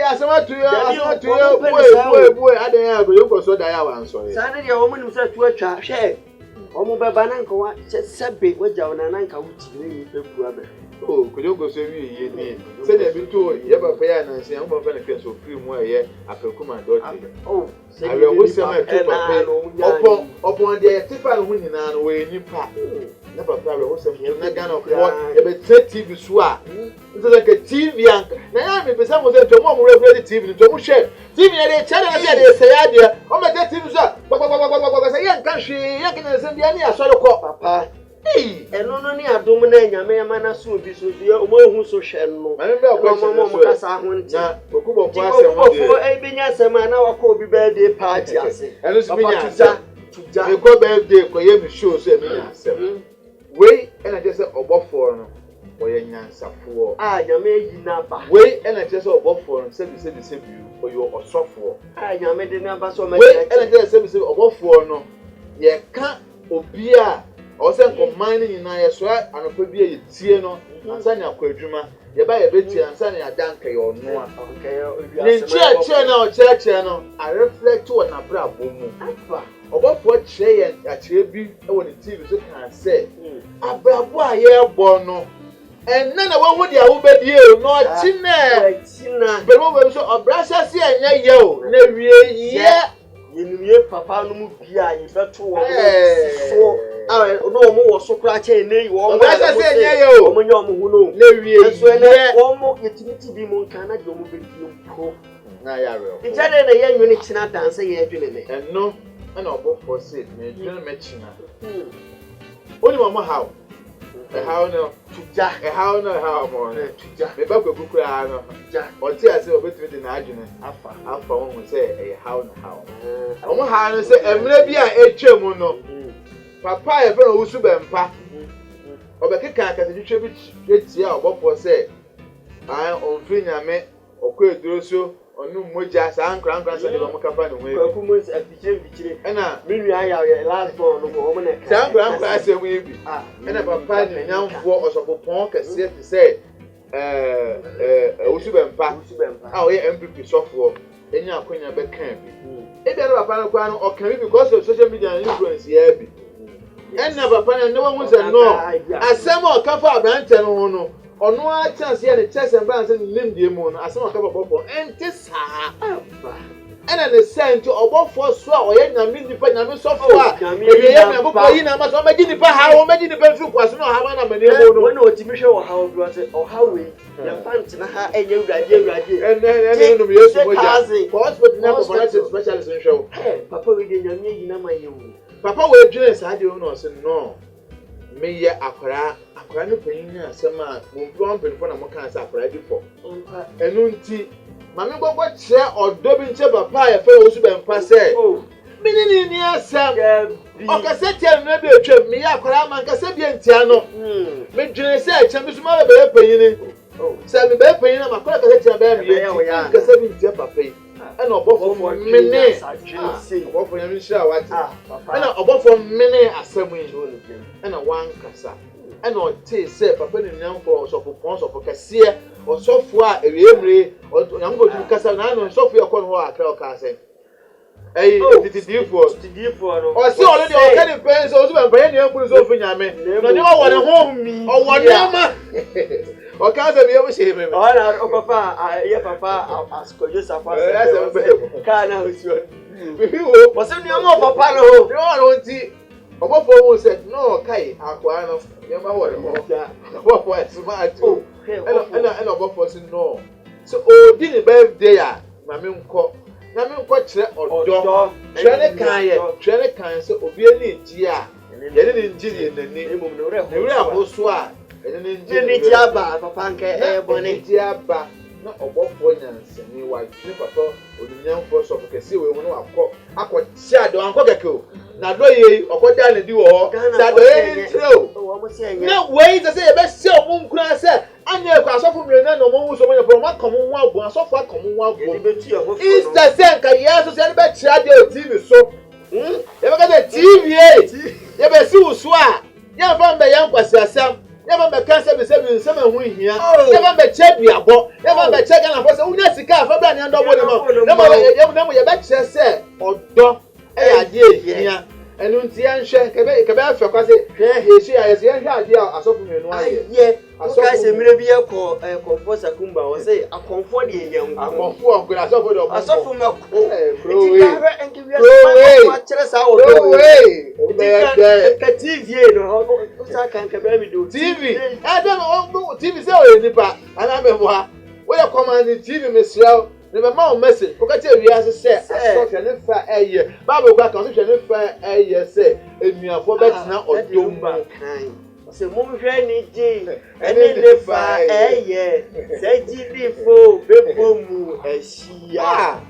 asama tu boy adan go yo so da ya wan so sa ne de o mu se tu atwa hwe o mu be ba na nka wa sebe waja ona na nka wuti ni pe ku abe oh ko go so wi ye ni se na bi to ye ba fa ya na se an ba fa na kenso free mu aye apekuma doti oh se awe wo se ma tu papa opon de tifa no nyina no we nipa na papa we wo se na Ghana ko e be TV so a nso like TV anka na ya me pesa mo se to mo regular TV to mo share TV na de channel na de se ya de o me TV so a se yan kan hwe yan kan se bia ni asore ko papa eno no ni adom na nyame yama na so obi so ye o mo hu so hwe no mo kasa ho nti na okubo po asem ho de e benya asem na wakọ obi birthday party ase eno so benya tuja e ko birthday ko ye bi show so e benya asem we ena je se obofo no oye nyansafo nyame yi na ba we ena je se obofo no se bi oye osofo nyame de na ba so ma we ena je se obofo no ye ka obi a o se command ni na ye so anopa bi ye tie no ansa ni akwadwuma ye ba ye betie ansa ni adanka ye ono a ni che na o che no a reflect on na bra bomu afa obofo che ye akire bi e woni TV so kan say abrabo a ye bo no enna na wo de awo bedie no china bebo be so obrasa se enya ye o na wie ye yenumye papa no mu bia ye beto wo so no mo wo so kra che nei wo mo obrasa se enya ye o mo nya mo hu no na wie so ene wo mo yetimiti bi mo nka na de mo bedie mpo na ya re o ijade na ye nwene china dance ye adwene ne enno na obofo se me dwene me china oni mo how how no tuja how no how mo tuja me ba kwekuku a no tuja o ti ase obetumi de na adwene afa won se how no how omo ha no se emre bi a etwem no papa e fe no wusu bempa obekeka akate twetwe bi etia obofo se onfiri nyame okọ eduro so onu moja sa ankran so de mo kafa no we kwaku mo afichire ena minu aya last born no mo na sa ankran ase we bi ena papa ni nyamfo osopopon kase ti se wusu bempa o ye MPP sofo enya akonya be kan bi e bia papa no kwa no o kan bi because of social media influence ya bi ena papa na ne wo se no asem o kafa abrante no ho no ono a chance ya ne chance and balance ni limdie mu no asem aka bobofo enti saa ena ne sent obofo so a oye nyame nipa nyame sofo a eye ya me bobofo yi na ma so magi nipa ha o magi nipa fi kwaso no ha ma na mane mu no wona otimi hwe wo ha o do ase o ha we ya fant na ha enye urade ene no me yesu moja hospital na ko specialist nhwe papa we de nyame yi na ma ye wu papa we dwene saa de no se no meyɛ akwara no panyin na asɛm a mo mpɛnfo na mo kan sɛ akwara di fɔ ɛno nti mame gbɔgbɔ kyerɛ ɔdɔ bi nkyɛ papa a yɛfɛ wo so bɛmpa sɛ mene ni asɛm ɔkasɛ tia no bi atwam meyɛ akwara ma nkasɛ bi ntia no medwene sɛ akyɛm bi so ma bɛyɛ panyin sɛ mebɛyɛ panyin na makwara kasɛ tia bɛyɛ meyɛ nkasɛ bi ntia papa yi ɛna ɔbɔfo mene ɔbɔfo nyame nhyira a wate ɛna ɔbɔfo mene asɛm yi ɛna wankasa ɛna ɔtee sɛ papa ne nyamfo ɔsɔfo kɛseɛ ɔsɔfo a ewiemire nyamfo tumi kasa na ano ɔsɔfo yɛ kɔ no hɔ akra ɔka sɛ ɛyi titidiifoɔ no ɔsi ɔno deɛ ɔka ne pɛn sɛ ɔso bɛmpɛyɛ nea mburu sɛ ɔfi nyame na ɔde ɔwɔ ne ho ɔwɔ nneɛma ɔka sɛ bia mo hyɛ meme ɔna ɔpapa yɛ papa asukɔdwo safa sɛ kaa na osuo wɔsɛ nneɛma ɔpapa no ho nneɛma no nti ɔbɔfoɔ mu sɛ na ɔkae akwaa no nneɛma wɔ ne hɔ ɔbɔfoɔ ɛsoma ato ɛna ɔbɔfoɔ sɛ no sɛ ɔdi ne birthday a mame nkɔ na me nkɔ kyerɛ ɔdɔ twɛ ne kan sɛ obi ani gye a yɛne ne ngye yɛ n'ani ne wura aboso a yɛne ne ngye aba papa nkɛ ɛyɛ bɔne gye aba na ɔbɔfoɔ nyansani wadwene papa onyamfoɔ sɔfo kɛseɛ wɔ mu no akɔ kyɛ adɔ ankɔ kɛkɛ o na adɔ yɛ ɔkɔda ne di wɔ hɔ sɛ adɔ yɛ ne ntirɛ o na wei sɛ yɛbɛhyɛ ɔmo nkura sɛ anya ekɔ asɔfo mmienu na ɔmo wuso ɔmo yɛ pɔrɔ ɔmo aka ɔmo ho abo asɔfo aka ɔmo ho abo easter sɛ nka yɛn so sɛ yɛde bɛkyerɛ adeɛ wɔ tv so yɛbɛka sɛ tv yɛbɛsi wo so a yɛmfa mbɛyɛ nkwasi asɛm yɛmfa mbɛka sɛbi nsɛm ɛho hia yɛmfa mbɛkyɛ duabɔ yɛmfa mbɛkyɛ ghanafo sɛ wonya sika afa bra ne ndɔbɔ ne ma na mo yɛbɛkyerɛ sɛ ɔdɔ ɛyɛ adeɛ ehia ɛnu nti yɛnhwɛ kɛbɛ afɛ kwa sɛ yɛhyɛ ayɛ sɛ yɛnhwɛ adeɛ a asɔfo mmienu ayɛ asɔfo sɛ mmerɛ bi yɛkɔ kɔnfo sakumba wɔ sɛ akɔnfo deɛ yɛ nko akɔnfo ɔnkɔ asɔfo deɛ ɔbɔ asɔfo mɛko kurowe kyerɛ saa wɔ ka tv no ɔsa ka nkɛbɛ mi do tv ɛdɛ tv sɛ ɔyɛ nipa ana mɛboa wɔyɛ kɔmande tv mesrɛ ne bɛma wo message kɔkɛkyɛ wiase sɛ asɔhwɛ ne fa ɛyɛ bible kɔ aka ɔhwɛ ne fa ɛyɛ sɛ enuafoɔ bɛtena ɔdɔ mu sɛ monhwɛ ne gye ɛne ne fa ɛyɛ sɛ gyidifo bɛbɔ mu ahyia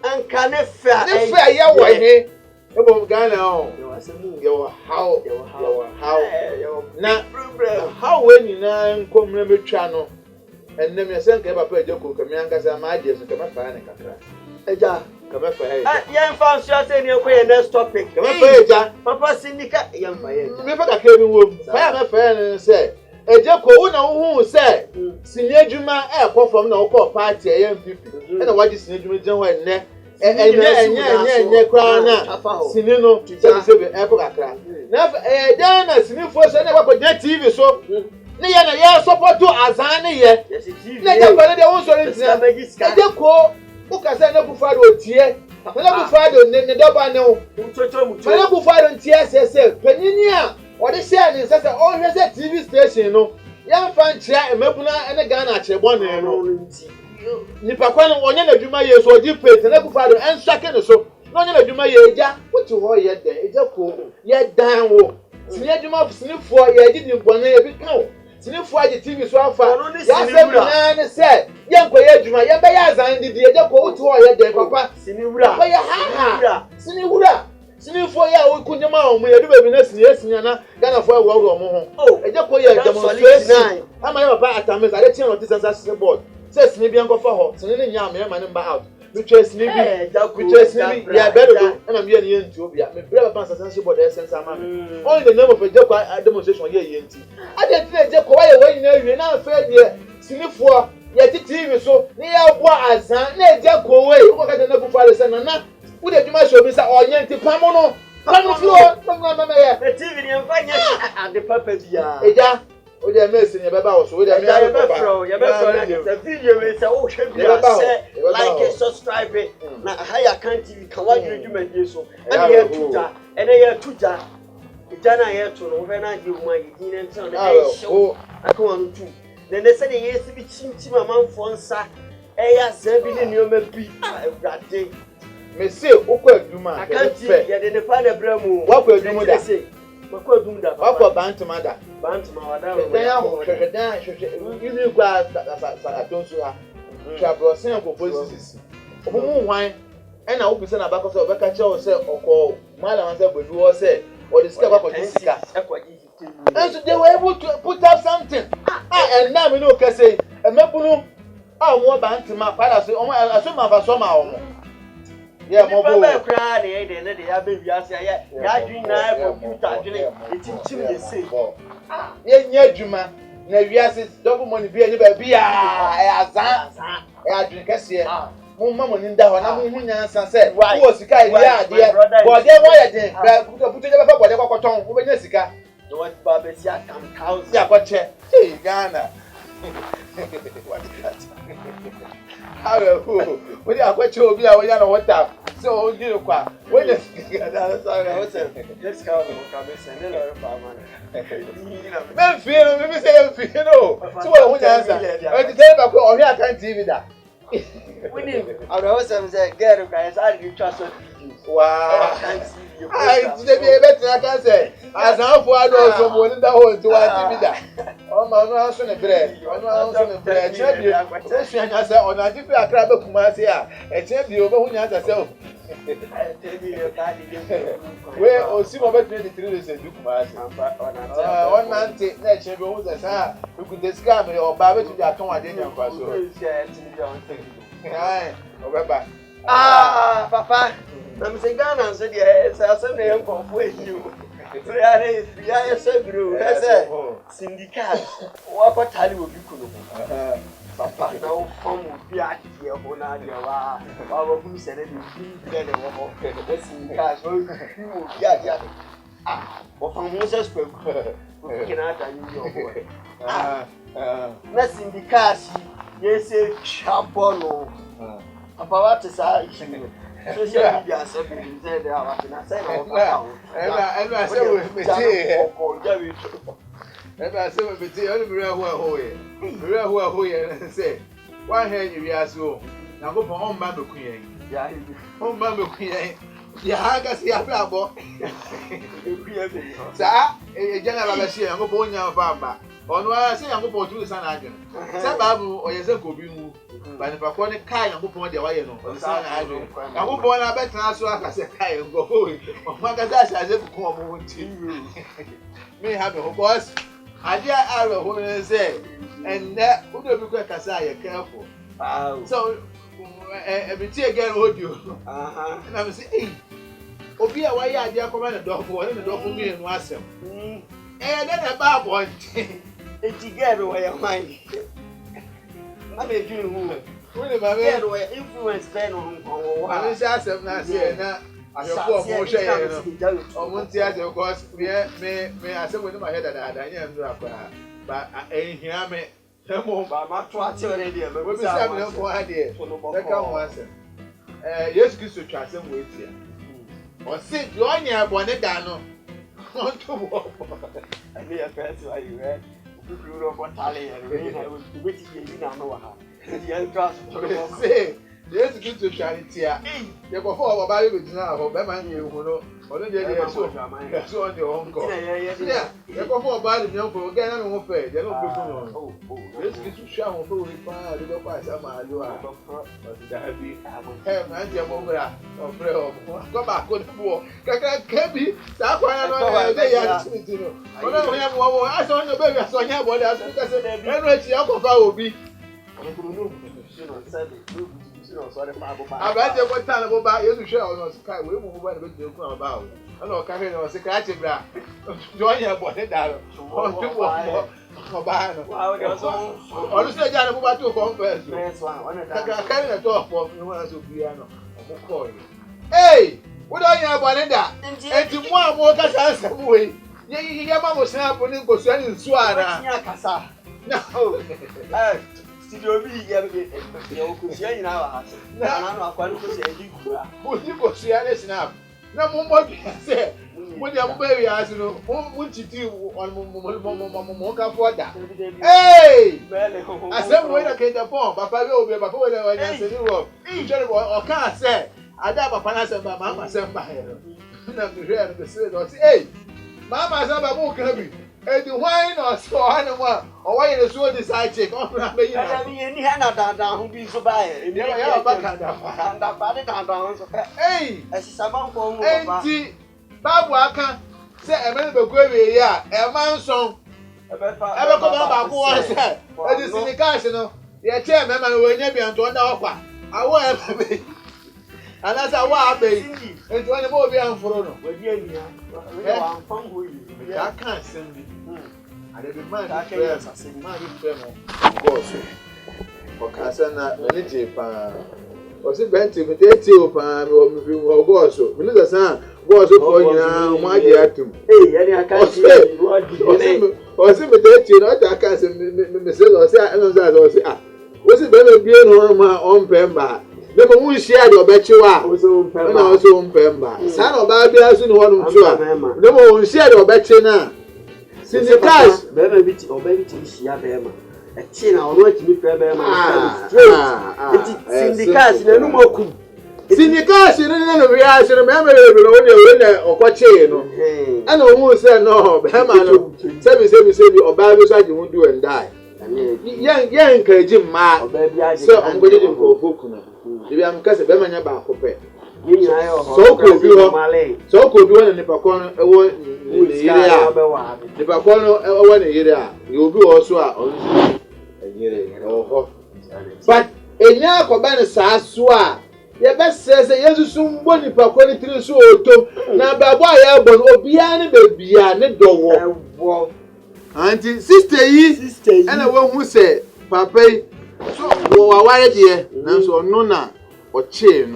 anka ne fa ɛyɛ wɔ he ɛbɔ Ghana hɔ yɛwɔ haw na haw wɔ nyinaa nkɔmmuna bɛtwa no ɛnnɛm yɛsɛ nka papa agya kɔ kame ankasa ma agye so kame fa ne kakra agya kame fa yɛ yɛmfa nso asɛ ne ɛkɔ yɛ next topic kame fa yɛ agya papa sinika yɛmfa yɛ agya mefa kakra bi wɔ mu fa yɛ mefa yɛ ne sɛ agya kɔ wo na wohuu sɛ sini adwuma ɛkɔ fam na wokɔ party ɛyɛ mpipi ɛna wagye sini adwuma gyina hɔ ɛnyɛ koraa na sini no sɛbisɛbi ɛkɔ kakra na agya na sinifoɔ sɛ ne wakɔgyina tv so ne yɛ na yɛ sɔpɔto azan ne yɛ ne yɛ kɔ ne deɛ wɔn sɔrɔ ntina ɛgye ko wokasa ne kufa do otie ne kufa do ne dɔba ne wo ne kufa do ntie sɛsɛ panyin a ɔde hyɛ ne nsa sɛ ɔhwɛ sɛ tv station no yɛmfa nkyerɛ mmabuna ne Ghana akyerɛbɔ ne no nipa kwan no ɔnyɛ n'adwuma yɛ so ɔgye plate ne kufa do ɛnsake ne so na ɔnyɛ n'adwuma yɛ agya wote hɔ yɛ dɛn agya ko yɛ dan wo sini adwuma sinifoɔ yɛ agye nimbɔne ebi ka wo sinifoɔ agye tv so afa yɛasɛm nyinaa ne sɛ yɛnkɔyɛ adwuma yɛbɛyɛ azan didi yɛgye kɔ wote hɔ yɛ dɛn papa papa yɛ haha siniwura sinifoɔ yɛ a woku nneɛma a wɔn yɛde baabi na sini esinya na Ghanafoɔ awurawura wɔn ho ɛgye kɔ yɛ demonstration ama yɛ papa atamis ade kyɛn ɔte sɛnsa sisi board sɛ sini bi nkɔfa hɔ sini ne nya amena ma ne mba out mitwa sini bi yɛ bɛdo do ɛna mi yɛ ne yɛ ntuo bia me bra papa sɛnsa sisi board ɛsɛnsa ama me only the name of ɛgye kɔ demonstration yɛ yɛ nti ade ti ɛgye kɔ wɔyɛ wɔn nyinaa wie na afɛ deɛ sinifoɔ yɛte tv so ne yɛboa azan na ɛgye kɔ wei wokɔka kyɛ ne kufa de sɛ nana wode adwuma hyɛ obi sɛ ɔnyɛ nti pamo no pamo fi hɔ mɛmɛmɛyɛ tv ne yɛmfa nyɛ ade papa biara ɛgya wode ɛmɛsi ne yɛbɛba wɔ so wode yɛbɛfrɛ sɛ video wei sɛ wohwɛ bia sɛ like subscribe na ha yɛ Akan TV ka wadwene dwumadie so ɛne yɛto gya ɛne yɛto gya gya no a yɛto no wohwɛ no agye wo mu a yɛdin no ntina no ɛhyew aka wa no tu na ɛnɛ sɛdeɛ yɛsi bi kyimkyim amanfoɔ nsa ɛyɛ asɛm bi ne nneɔma bi a awurade me say ukọ adwuma Akan TV yɛde ne fa na bra mu wakọ adwuma da Makwa dum da. Wakọ Bantama da. Bantama wada. Dan ya ho hwehwe dan hwehwe. Ibi kwa sa atonso ha. Twabro sen ko policies. Omumu hwan na wo bisa na bakọ so obeka che wo se okọ mala wan se gbedu wo se o de sika bakọ di sika. And so they were able to put up something. And now we know can say emebunu àwọn Bantama padà so omo aso ma fa so ma omo. Yeah, mo bo. Ba kra de de ya be wiase ya adwin na computer adwin etimtim de say. Ye nya adwuma na wiase double money bi ani ba bia azan adwin kase. Mo mama ni nda ho na mo hu nyansa se wo sika ile ade bode wo ye den puto je be fa bode kokoton wo be nya sika. Do what baba si akam thousand. Ya ko che. Hey Ghana. What is that? How we dey akwache obi a we ya na water. So o di kwa. We dey let's go ka be send no fa man. Men feel me say feel no. So we hu nyansa. O ti tell ba ko o hwe akan TV da. We need our some say girl guys I dey trust on videos. Wow. Ai today be better can say. Azanfo ado so mo ni da ho ti wa TV da. O ma no aso ne bre. O no aso ne bre. Che bi. Se sua nya say ona di fi akra be kuma se a. E che bi o be hu nya say o. We o si mo be 23 days e du kuma se. On nante na che bi hu say sa. We could discuss me o ba be tu ja ton ade nya kwa so. Ai, o be ba. Papa. I'm saying Ghana said yes, I said they am for you. So ya say bro, I say syndicate. What tally will be kuno. Papa now come be at here for na dia wa. Wa who said it be there the wo. The syndicate so you will be at here. What from Moses pe. Can I tell you your boy? Na syndicate yes say chapono. Papa what is that? Social media say be say they are na say no. I say we meet. I say we meet. Only be who here. Who here say one hand you ask you. Na go for on ba be kun yen. Ya on ba be kun yen. Ya hanga si afi abo. Ekuya be. Sa e jana ba shi yan go for onya fa ba. Onu a say yan go for tu sa na adwen. Say babu oyeze ko bi hu. Ba ni pa ko ni kai yan go for de waye no. Sa na adwen. Yan go for na betra so aka say kai go. O ma ga sa say ko mo nti. Me have a boss. Idea are who say and that would be quick as I careful. So every tea again hold you. And I'm saying, Obia, why are you coming a dog for and a dog for me and was him? And then a bar boy. It's together where your mind. I'm a Jew who influence Ben on I asked him not saying that. I have four more shares. Oh, one theater, of course, me, I said with my head that I am not, but I ain't hear me. But my twat already, but we'll be having for idea. Come once. Yes, good to try some weight here. Or sit, you only have one down. Want to walk. I need a person like you, eh? You grew up on Tally and I was waiting you know how. The trust say. Yes, good to charity. You go for a Bible now, or Beman, you know, or the day so on your uncle. Yeah, you go for a Bible, you know, again, I don't pay. They don't put on. Yes, good to show who we find the price. I'm a do. But that be have an idea of prayer. Come back with the war. Can be that one. I saw your baby. I saw your body. I said, Uncle will be. About the one time about you to share on Sky, we move when we do about. I know carrying on Sky bra. Join your body down. On two more. Honestly, I am about to confess. I carry a door for you to piano. Hey, what are you about that? And to one more cash away. Your mamma was happening concerning Suana. No. Studio B, you could say in our house. No, I don't say you could see a snap. No more say, when your baby has no, what you do on Moka for that. Hey, I said, when I came to phone, Papa will be before I said, you or can't say, I never pronounce my mamma sent by her. Hey, Mama said, "I'm okay." And the wine or so animal, or why you so the side chick? Oh, I'm making any hand down who be so bad. Hey, as someone for empty. Babu, I can't say a man of gravy, yeah, a man song. Ever come back who I said, it is in the casino. The chairman will never be on to offer. I will be. And that's a wild baby. And 20 more beyond for no. I can't send me. I didn't mind. I can't send my friend. Okay, send that energy. Was it bent to take you or go so? Minister, son, was it for you? My dear, to hey, I can't say what was it with you? Not I can't say, Mrs. or say, was it better being on my own pemba? Never will share your betchua. And also on pemba. Son of Baby has in one sure. Never will share your betchina. Since the cash, baby, or baby to share them. A chin, I'll wait to be fair. Syndicate, no more. Syndicate, no reaction, remember when or what chain. I know who said no, Hamano. 7 or Bible side you won't do and die. Young encouraging ma, so I'm going to go for if I'm Casa Bemania about Cope. So could be one in the Pacono, the Pacono, 1 year. You'll be also a year. But a young Cobana Sasua, your best says a yes soon one in Paconi 3 so to now by album or beyond the door. Auntie, sister, and a one who said, Papa, so why dear, Nanso Nona or chain,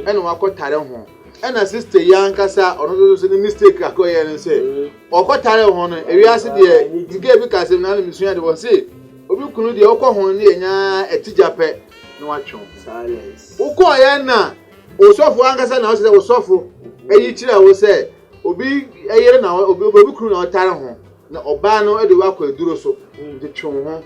and what got tired home. And a sister, young Cassa, or those in the mistake, I go and say, or what tired home, and we asked dear, you gave because an enemy was say, you could the alcohol near a teacher pet, no action. Silence. O call Yana, O soft one Cassa, now there was soft, and each year will say, Obi a year now, Obi Crew or tired home. Na obano e de wa kwa duro so de twon ho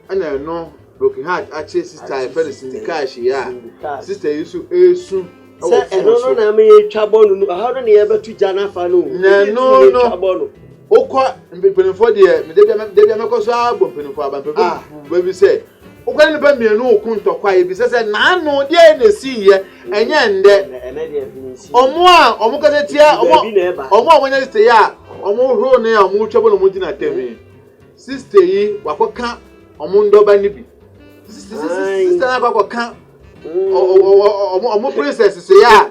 ana no broken heart a che sister e fe syndicate ya sister yisu esu say no na me twabo no how do na e betu jana fa no no okwa mpenfo de me de bia mekoso abo mpenfo aba baby say okwa ni ba mienu okun tokwa e bi say na no de na si ye enye nde omo ka tia omo onya sister ya omo ro ne omo twabo no mudi na temi sister yi wakoka omo ndoba ni bi sister na wakoka omo princess se ya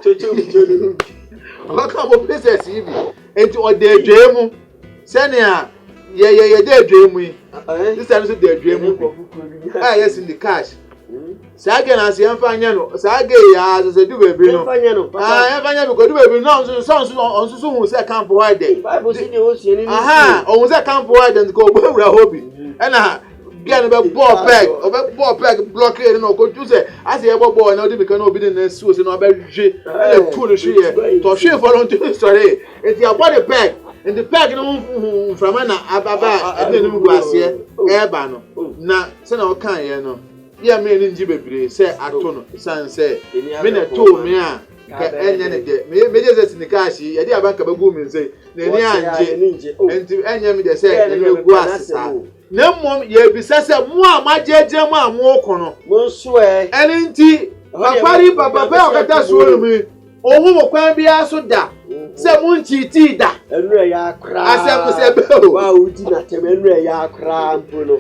wakoka omo princess yi bi enti o de dwemu sene a ye de dwemu yi sister no so de dwemu yes in the cash Saga na si amfanya no saga ya se du bebi no amfanya no ko du bebi no so hu se camp wide Bible say dey o sie ni o se camp wide ko gbewura hobi e na get be ball peg block it no ko ju se ase e ball na o de be kan obi de na si o se no ba hwe e tu no hwe to hwe for on to story it your body peg in the peg no from na ababa e no go ase e ba no na se na o kan ye no ya me ni nji bebre say ato no san say me na to me a ka enye ne de me je se syndicate ye de abanka bagu me say na ni anje enti enye me de say ne gu asesa na mom ye bi say mo a majeje mo a mo kono mo so eni nti papari papa o kata so mi ohun mo kwan bia so da se mo nchi ti da enure ya akra asem se be wa udi na tem enure ya akra mpo no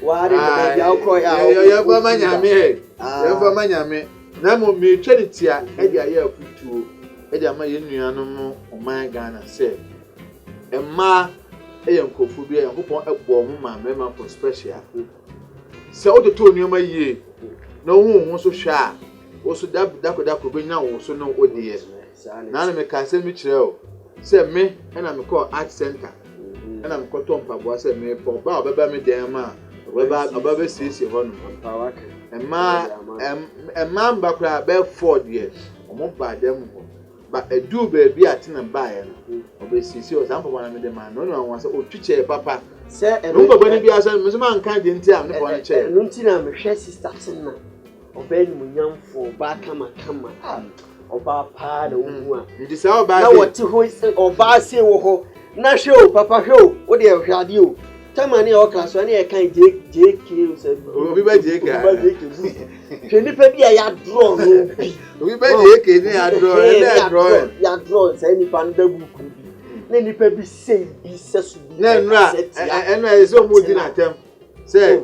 wa de ya ukọ ya ba manyame ya ba manyame na mo me twanitia e dia ya afutuo e dia ma ye nuanu no oman Ghana se emma e yankofu bia yankopon egbo mo ma mema for special se o de to nuama yie na hu so hwa wo so dako be nya wo so no odie na na me ka se mi kire o se me na me call art center na me ko to mpaboa se me for ba obeba me dem ma obeba sisi ho no pawaka emma mbakra be 4 years omo ba dem ho ba edu be bi atena ba ye no obesisi o san papa na me dem ma no no wan se otwiche papa se no baba ni bi asa me so man kan de nti am ne pon che no nti na me hwe sister tinna obeni munyamfo ba kama oba pa na ohu a ndi sa oba na woti ho oba se wo ho Na show papa show wo de hwade o tamani o class one e kan JK say obi ba JK hwe nipa bi ya draw no bi obi ba JK ni ya draw say nipa nda buku bi na nipa bi say bi sesu bi na enra eso mo di na tem say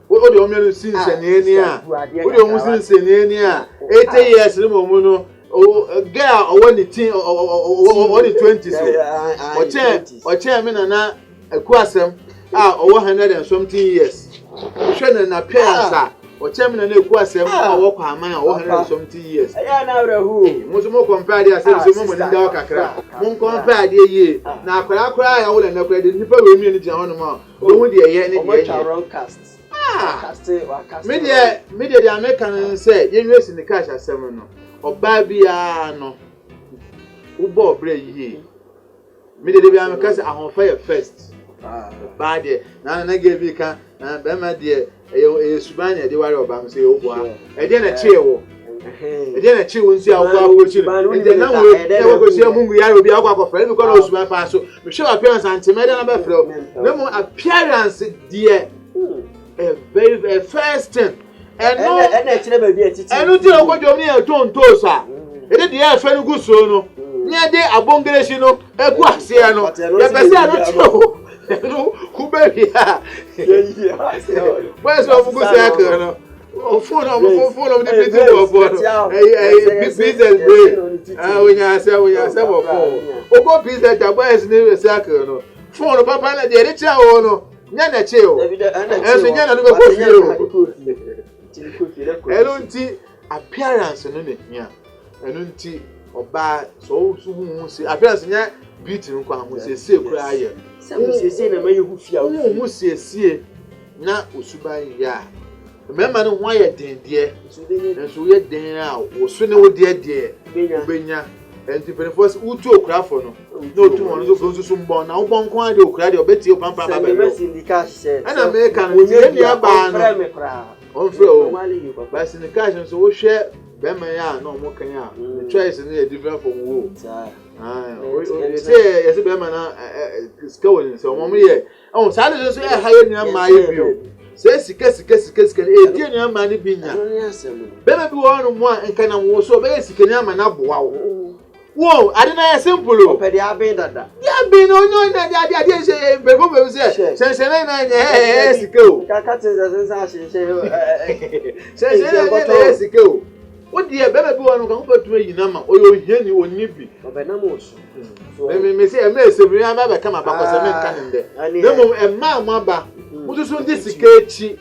o de omo no sinsene ni a o de omo sinsene ni a 80 years ni mo mu no o girl o won the teen o the 20s o che me na ekuasem o 100 and something years hwe na appearance o che me na ekuasem o kwa aman o 100 and something years ya na rahu mo so mo compare dey say mo mo ndi da kakra mo compare dey ye na akra ya wo le na akra dey nipa we mi ni dia hono ma o hu dey ye ni dey media the American say yenwesi ni cash asem no oba bia no ubo obre yi media the American say ahonfa first ba de na give bi kan be ma de e subanya de ware oba say oboa e de na chewo e de na chewo nsi akwa akochiri e de na we e wo kosi amungu yare obi akwa akofra mi ko na osuban pa so me show appearance antimede na be fro na mo appearance de a very first thing and no and ti o ko jom ni e tonto sa e de e fa ni guso no nya de abongereshi no e ku ase no e pese anu tro no ku be bia where's of guso ya kan no o phone of the people of business brain we nya se bo phone o go business ta boys ni se kan no phone papa na de re cha o no nya na che o enso nya na no be ko fi elo nti appearance no ne hia eno nti oba so hu se appearance nya beauty nko amu se kura aye se na maye hu fia hu se na osuban ya mema no ho aye dendie enso ye den a wo so ne wo de benya enti perforce utu okura fo no no tu won so so mbo na wo bon kwa de okura de obeti o pampa ba be ana me kan ni ni aba no on frɛ o ba syndicate so wo hwɛ bema ya na omo kan ya the choice is different from wo say yes bema na skawin so omo ye on sa de so e haye ni ma ye bio say sika e die ni ma ni binya bema bi wo no mo an kan na wo so be sika ni ama na boa wo ade na ya simple o pede abin dada ya bin no na ade say befo be say sense na sika o kaka sense na sika o wo die beba bi wo no kan ko tuma yina ma o yo hia ni oni bi obena mo so me say me esebiri aba be kama ba ko se me kan nde demo ma ba wo so ndi sika echi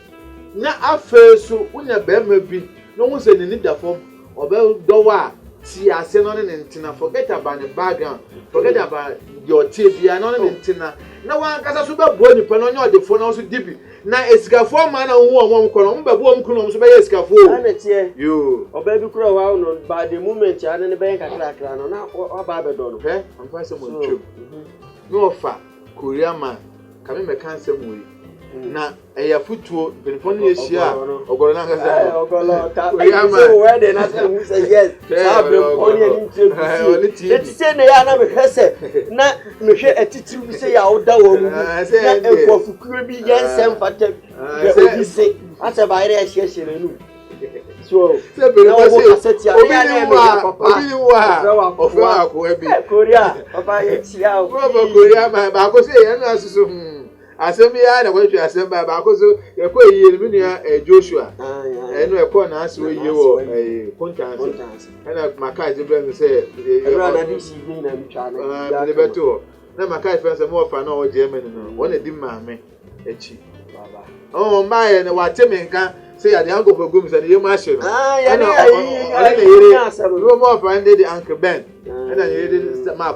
na afeso unya bema bi no wo se ni da fom obe dowa ti ase no ne ntina forget about the background forget about your tibia no ne ntina na wan kasa so be bo nipa no nya odefo na so dibi na esikafo ma na hu omom kono mbe bo omkuno omso be esikafo ana tie yo oba bi kura wa no by the moment ya ne be kakra no na oba be do no he am fa se mo ntwem no ofa Korea man kame me kan se mo na eya futuo benfon ne ehia ogoro na kasa ogolo ta so where they not who say yes sa benfon ne ntwem it say ne ya na me hwese na me hwe atitiri bi say ya oda wo mu na efofukuro bi yensem fata obi say asa ba ire ehie nu so se benfon say obi wa ofa akọ ebi Korea papa ye tia o Korea ba ko say ya na asusu asem ya na kwatwa asem ba ko so ye ko yiri mi nua Joshua eno e ko na aso yi wo contact na makai de brand say na dis evening na mi twa na de beto na makai friends mo fa na o Germany no won e di maame echi baba oh mbaye na wa temi nka say ya de ango for gum say ye ma hye no ya na yiri no mo fa nded Uncle Ben na yiri ma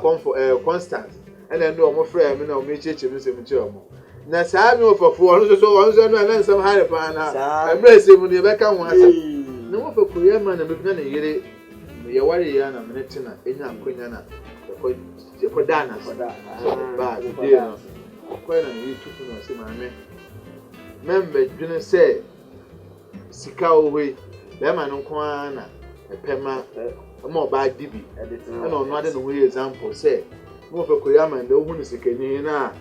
constant and no mo frɛ me na o me cheche me se me che omo na saa mi ofofo ono so no na nsam hare pa na embrace mu ne be ka ho asa na mo fa Korea man na me na yere ye ware ya na me tina enya akonya na ko dana ba de no ko na ni tufu no se maame membe dwene se sika owe be ma no ko ana epema mo ba dibi na ono ade no we example say mo fa koyama nda wo ni sikani na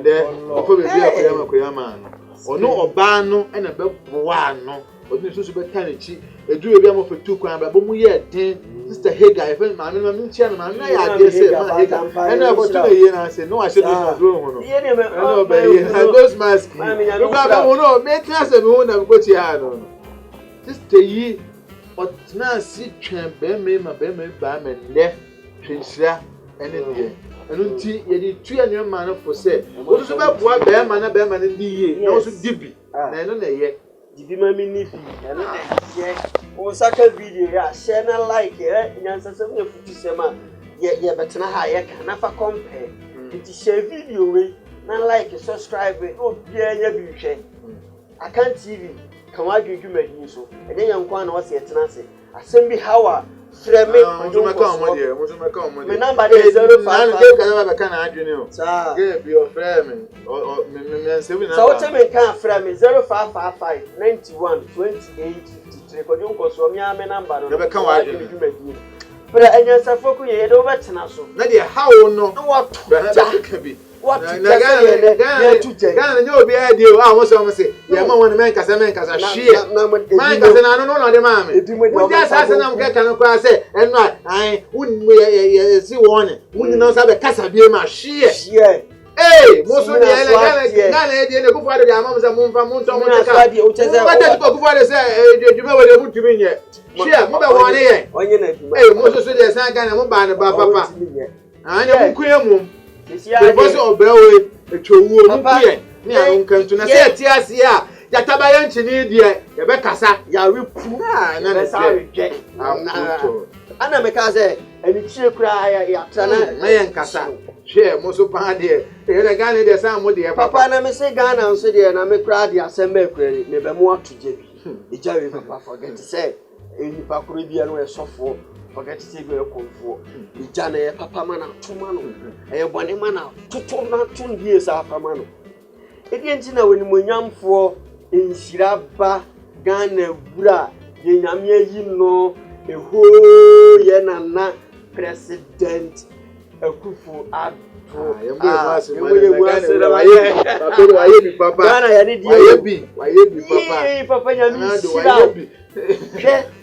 nde ofa be bia koyama no ono oba no na be boa no odin so be tanechi edu bia mo fa tu kwan ba mu ye den sister Hega e fa ma me ntia no ma na ya de se ma Hega ena ko tu na ye na se no a se do so ho no ena be ye na those mask you ba mo no me tia se me ho na ko ti ha no sister yi otna si twen be me ma be me ba me le hwehira ene de enu nti ye di tu ya nwa no fo se wo so be boa be ma na di ye na wo so dibi na eno na ye dibi ma mi ni bi eno na ye o saka video ya share na like nyansa se me futu se ma ye betena ha ye ka na fa compare nti share video we na like subscribe o bia nya bi hwe Akan TV kan wa dwedwu madi so ene yankwa na wo se etena se asem bi hawa frame me number is 05 ke ka ba kana adwene o ge bi o frame me nsebi na so what me kan frame 0555 91 28 53 ko jonko so mi ame number no be kan wa adwene madi pero enyansa foku ye do betena so na de hawo no what ka bi what Gana nyo bi ade o a mo so mo se ye ma won men kasa hwie man kasa na no de ma me wo ja sa na mo ka kan kwa se eno ai won ye si won won na sa be kasa bi ma hwie mo so de gana e de ne kufu ade ama mo se mo mfa mo nto mo ka o cheze o ka te kufu ade se djuma we de mutumi nye hwie mo be won ye onye na djuma mo so de sa gana mo ba ne ba papa anya mo kuye mo because obewe etwowu omukuye ni awon kantu na se ti ase a yataba ye nchini die ye be kasa ya repu na na sa reje ana me ka se eni chie kura ya tana na ye nkasa hwe mo so pa de e na Ghana de sa mo de papa na me se Ghana nso de na me kura de asemba ekwere me be mo atoje bi ejawe papa forget say eni pa kuro bia no e sofo forget say be konfo ijana ye papa mana tuma no e bone mana toto na tun die sa papa no edi enti na woni monyamfo enhira ba Ghana bura ye nyame yi no eho ye nana president Akufo Addo waye bi papa Ghana ya ni die waye bi papa papa nyame sira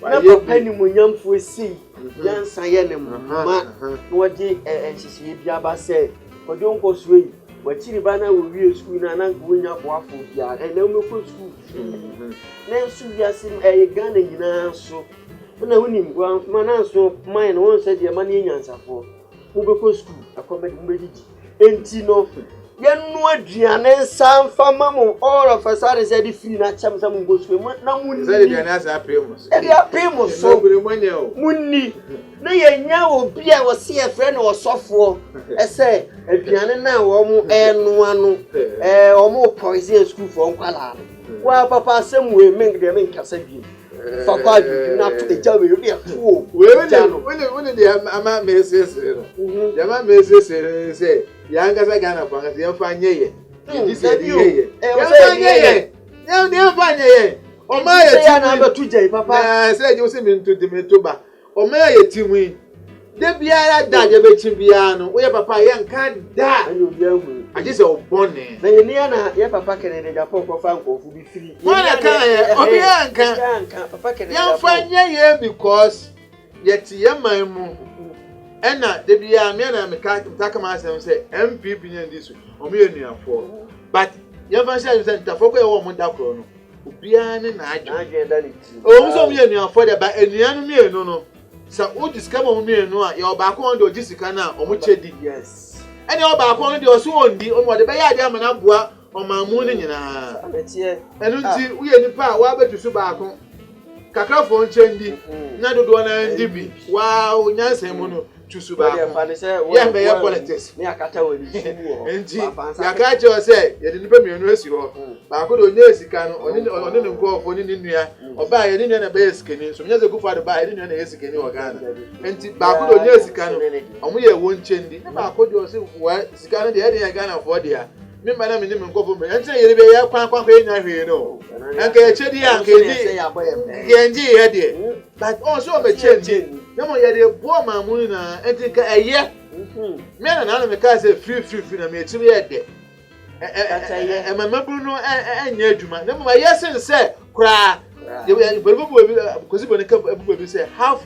na papa ni monyamfo esi yansa ye ne ma no de enhihie bia ba se odo nkoso yi wachiri bana wo wie school na na wonya boafo bia na umeko school na nsu bia sim Ghana nyina so na wonim gwa ma na so man no won se de ma na nyansafo mubeko school akomedi mbediji enti no yenu aduane nsamfa mamu all of us are said free na cham sam go school na munni say de na sa primus e dia primus so munni na yenya obi a wo se e frɛ no osofo ese aduane na wo mu enu anu o mu poison school for nkwala wa papa asem we meng de men kasa bi papa na to ejawe yo be to we de ama mesese no de ama mesese say yanga Ghana kwa ngati yamfa nyeye ndi se di yeye yamfa nyeye yamfa nyeye o ma ye ti na be tuje papa say je o se mi ntu de me to ba o ma ye ti hu de biara da je be chi biara no wo ye papa ye nka da ani obi ahu aje se o bone na ye nia na ye papa kene de Japan ko fa nkofu bi firi wala kan ye obi anka papa kene yamfa nyeye because ye ti ye man mu ena de bia me na me ka kama asem say MPP nya ndisu o me enuafo but yamfa say ntafo ko ye wo mo da kro no obia ne na adwe da ni ti o mo so me enuafo de ba enuanu me enu no sa o disika mo me enu a ye oba ko on de ogisika na o mo chedi yes ene oba ko on de o so ondi o mo de be ya de amana boa o mamu ne nyina enu nti wo ye nipa a wa betusu ba ko kakrafo nchendi na dodo na ndi bi wow nyansa mu no tusu ba ya be ya politics me akata woni suwo enti ya ka che o say ye de nipa mienu esi ho ba ko do nya esika no oni ne nkofo ni nua oba ye ni nua na be esikeni so nyaze kufa de ba ye ni nua na esikeni o Ghana enti ba ko do nya esika no omo ye wo nchendi ne ba ko do se wa sika no de ye de Ghana for dia me mana me ni me nkofo me enti ye be ya kwan enya hwe no anka ye chedi anka ye nji ye de but also be change na mo ye de bo mamu na enti ka eye Me na me ka say free na me tiri ye de mama buru no anya adwuma na mama yesen say kura because when everybody say half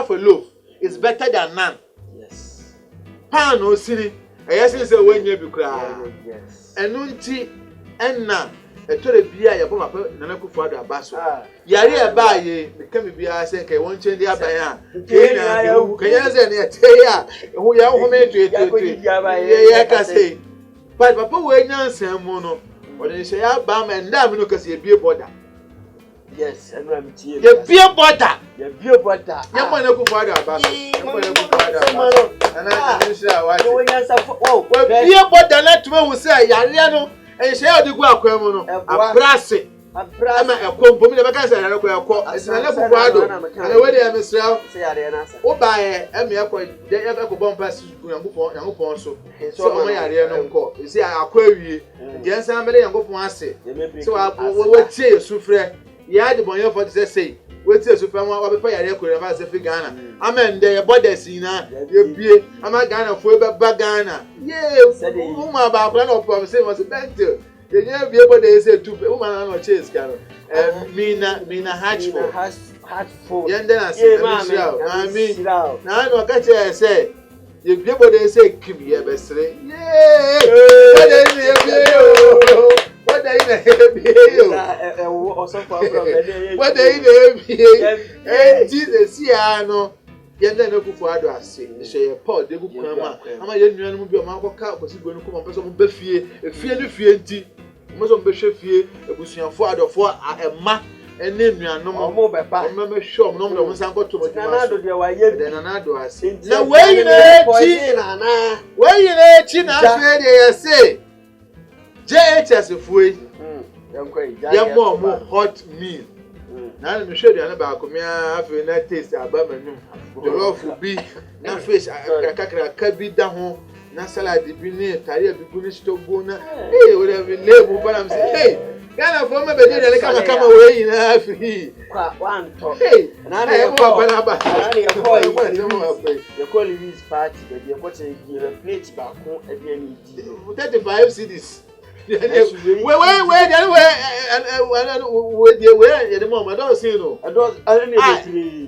a loaf is better than none. Yes. Pan o sini yesen say wanya bi kura. Yes. Enu nti enna etore bia ye bo papa Nana Akufo-Addo abaso. Yare e ba ye me ka me bia say kai won chen dia ban a. Kenya say na te ya ho ya ho me tu ye ka say. But papa we nyansam mu no o de say ya ba ma nda me no ka say e bie border. Yes, and I'm tear. Ye bie border. Ye bie border. Ye mo na Akufo-Addo abaso. Ye mo na Akufo-Addo abaso. Ana ni say wa. No nyansa oh. We bie border na tuma hu say yare no e say odi gu akwa mu no. Abrase. Ama ekompo mi de beka say yare ko ekọ. Nana Akufo-Addo. Ana we de amesra. Say yare na sa. Wo ba ye eme ekọ de ye ko bompa si Yankopon so. So mo yare no nko. E say akọ awie. De nsa mele Yankopon ase. So we tie sufre. Ya de bonyo for to say wetin esufa wa be pa yare akure ba se fi Ghana amen de borders na ye bie ama Ghana fo be ba Ghana ye uma ba akura no problem say was bento ye nya bie border say two uma na no chase karo mina hatchful ye ndena say mami na no ka che say ye bie border say kim ye be sere ye what they Jesus no yenda na Akufo-Addo ase hye Paul de gukama ama ye nuanu mu bi o ma akoka akosigbo no ko mpeso mo be fie no fie nti mo so mo be hwe fie ebusuafo adofo ema ene nuanu mo be pa mo me hwe mo no mo san ko to mo di Nana Akufo-Addo de wa ye de Nana Akufo-Addo ase na we na chi na afi de ye say JHS fuwe yamo mo hot meal na me hwe de na ba ko me afi na taste aba manum jollof bi na fish kakra bi da ho na salad bi ni tare bi bu ni stogo na we dey be lebu but am say hey Ghana for me be dey kama we yin na afi kwa wan to na na e mo bana ba na ye call Louis party be ye ko che plate ba ko e bi ani di 35 cedis we the mom I don't see no I don't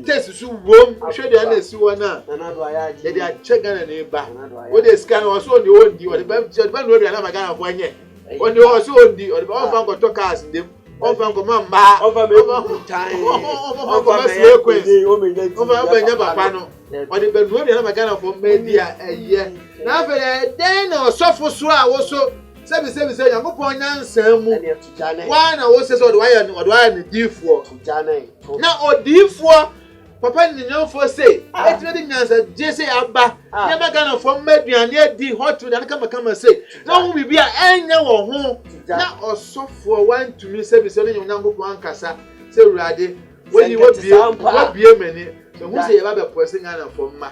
test su wom hwe de na si wona Nana do aya di dey check Ghana na ba we dey scan was on the ondi or the ban no na Ghana for anye on the was ondi or the on fan go to cars ndem on fan go mamba on fan me time on fan sequence on fan banya papa no or the ban no na Ghana for media eye na fe dey na osofo so a wo so Sebi Yankopon nyansam mu wa na wo se so de wa ne difo na odifo papa ni nyamfo say etwe de nyansa je say aba ye ba Ghana for maduane adi hot food and kama say na wo bibia enya wo ho na osofo want to me sebi se no Yankopon ankasa say urade wo bie mani so hu say ye ba be post Ghana for ma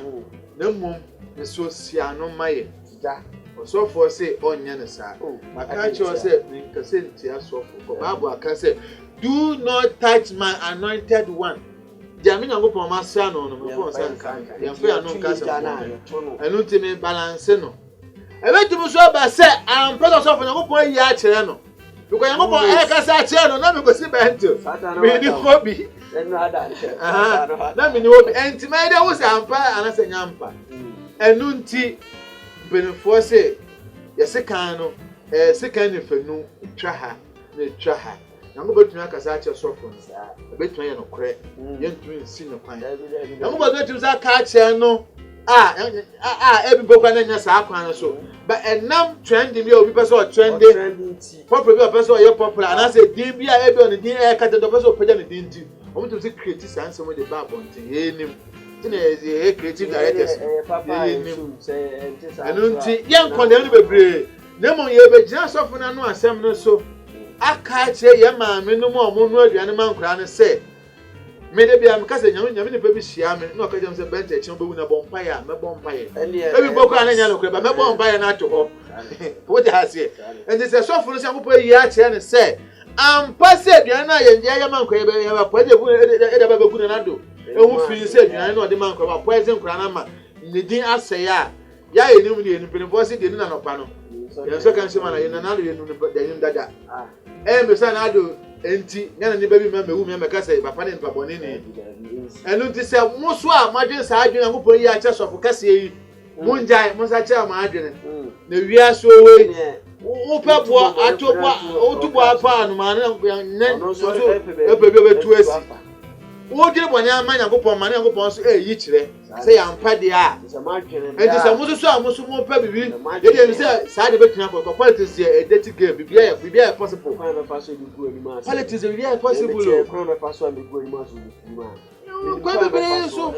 na mum me so siano maye so for say onya ne sa maka cho say nkase ntia so for Bible aka say do not touch my anointed one jami Yankopon ma sa no me for say ya fe anu nkasa enu ti me balance no ebe ti mu so ba say am person so for Yankopon yi a kire no because Yankopon e ka sa kire no na me go si bento me ni hobi na me ni hobi enti me dey wo say ampa anase nyampa enu nti benefo say yesekan no sekan ne fanu twa ha na twa ha na ngo betumi akasa ache sofo nsa betumi ye no kore yentumi nsi no kwan na ngo betumi za ka ache no ebibokwa na nya sa akwan so but enam trend bi obi person trend popular bi person ye popular and say din bi a ebi on din e kata do person opeja ne din ti omo to say create sense mo de ba bontin ye nim creative directors say young condemn bebre nemo ye be gina sofo na no asem no so aka che ye ma me no mo no aduane man kura ne say me de bia me kase nyame ne pa bi hia me no ka jam say bente chi obewu na bompa ya me bompa ye ebi boku ana nya no kura ba me bompa ye na to ho what has here and this sofo no say ampo yi a che ne say ampa say aduane na ye ya man kura ye ba po de bu e da ba beku na do ehu fi se aduane na ode man kura ba poison kura na ma ne din aseye a ya ye nim de mpemfo se de na no pa no ye so kan se ma na ye na na ye nu de nim dada me sa na ado enti nyana ni baby ma mewu me meka se papa ne npa boni ni enu ti se muso a madwen sa adwen Yankopon yi a che sofo kase yi munjai musa che ma adwen na wia so we wo pepo atopo otubo apa anu ma na so epebe betu asi wo dire boni ama Yankopon ma na Yankopon so yi kire se ya mpa de a enti se muso so a muso mo pa bibi ye de se sa de betina ko politics ye dirty game bibia possible politics ye possible kwa bebe so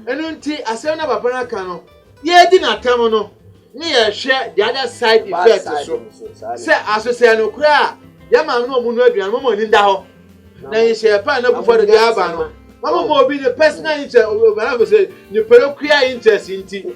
enu nti asem na papa na ka no ye di na tam no ni ye hwe the other side effect so se asose no kura ya ma no mu no aduan mo ni nda ho na ye hwe pa na bufo de aba no mama mo bi the personal interest na go say ni pero kura interest nti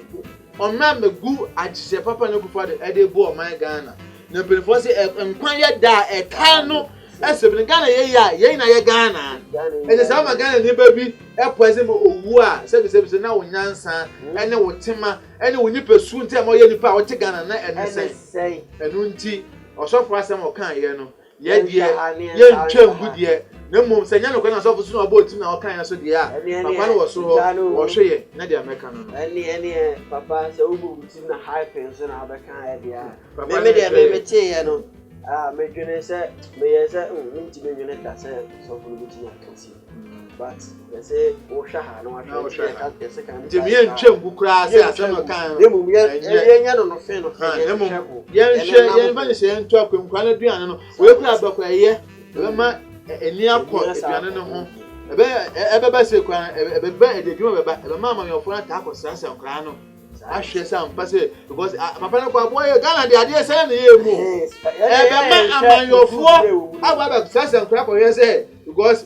on ma megu agise papa na bufo de e bo o man Ghana na before say nkwan ye da e kan no esebin Ghana ye na ye Ghana e say ma Ghana ni baby e poise mo owu a se na wonyansa ene wotima ene woni pesu nti am ye nipa wo te Ghana na ene sei enu nti osofo asem o kan ye no ye die ye ntwam gudie na mom se nya no kwa na osofo so na obo tim na o kan ya so die a papa no wo so wo hwe ye na de America no ene papa se obo tim na high pension na be kan ya dia me de me tie ye no me dwene se me ye se nti me dwene da se so for me ti akansi but they say o hwa ha no hwa ka se kan nti me ntwam gu kura se asem kan ne mum ye nya no fe no ne mum ye nhwe ye ba ne se nto akwankwa na duane no we kura ba kwa ye we ma eni akọ duane no ho ebe ba se kwa ebe ba ededwuma ba ma ma yofo na ta akọsansa nkra no ahwe sam pase because papa na kwa boy Ghana de ade se na ye mu ebe ma amanyofo agba ba sansa nkra ko ye se because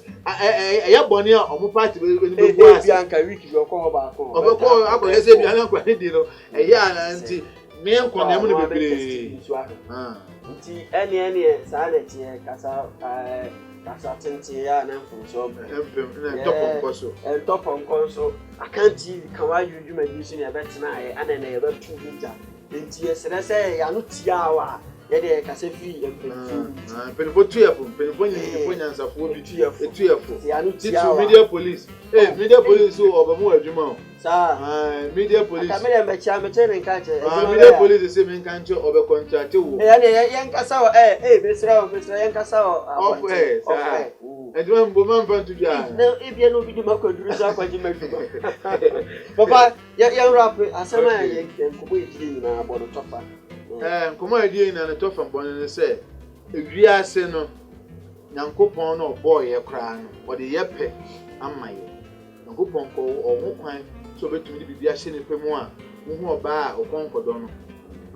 ya boni a omo party be be bo bi anka week bi okọ ba ko obeko akọ se bi an kwa di no ya na nti me nko na mu no bebre nti ene sa na tie kasa tenti ya na mfunso na top onkoso akanti kawa yujuma disu ne betina ana na yebetu bija nti yesere se ya no tiawa ye de kasa fi penfo tuefo penfo nyansafo bi tuefo ya no tiawa media police media police so obamu adwuma sa media police kamera mecha ne nkache media police se me nkanche obe contract wo ya ne yen kasa wo besra yen kasa wo edwuma mboma mfantu bia na ebia no bi di makoduru sa kwaji mafuba papa ya rap asema ya nkobo edie na abono tofa nkomo edie na tofa mbone ne se ewiase no Yankopon no boy ye kra no ode ye pe amaye Yankopon ko owo kwan so betumi di bibia hye ne pemu a wo oba a okonkodo no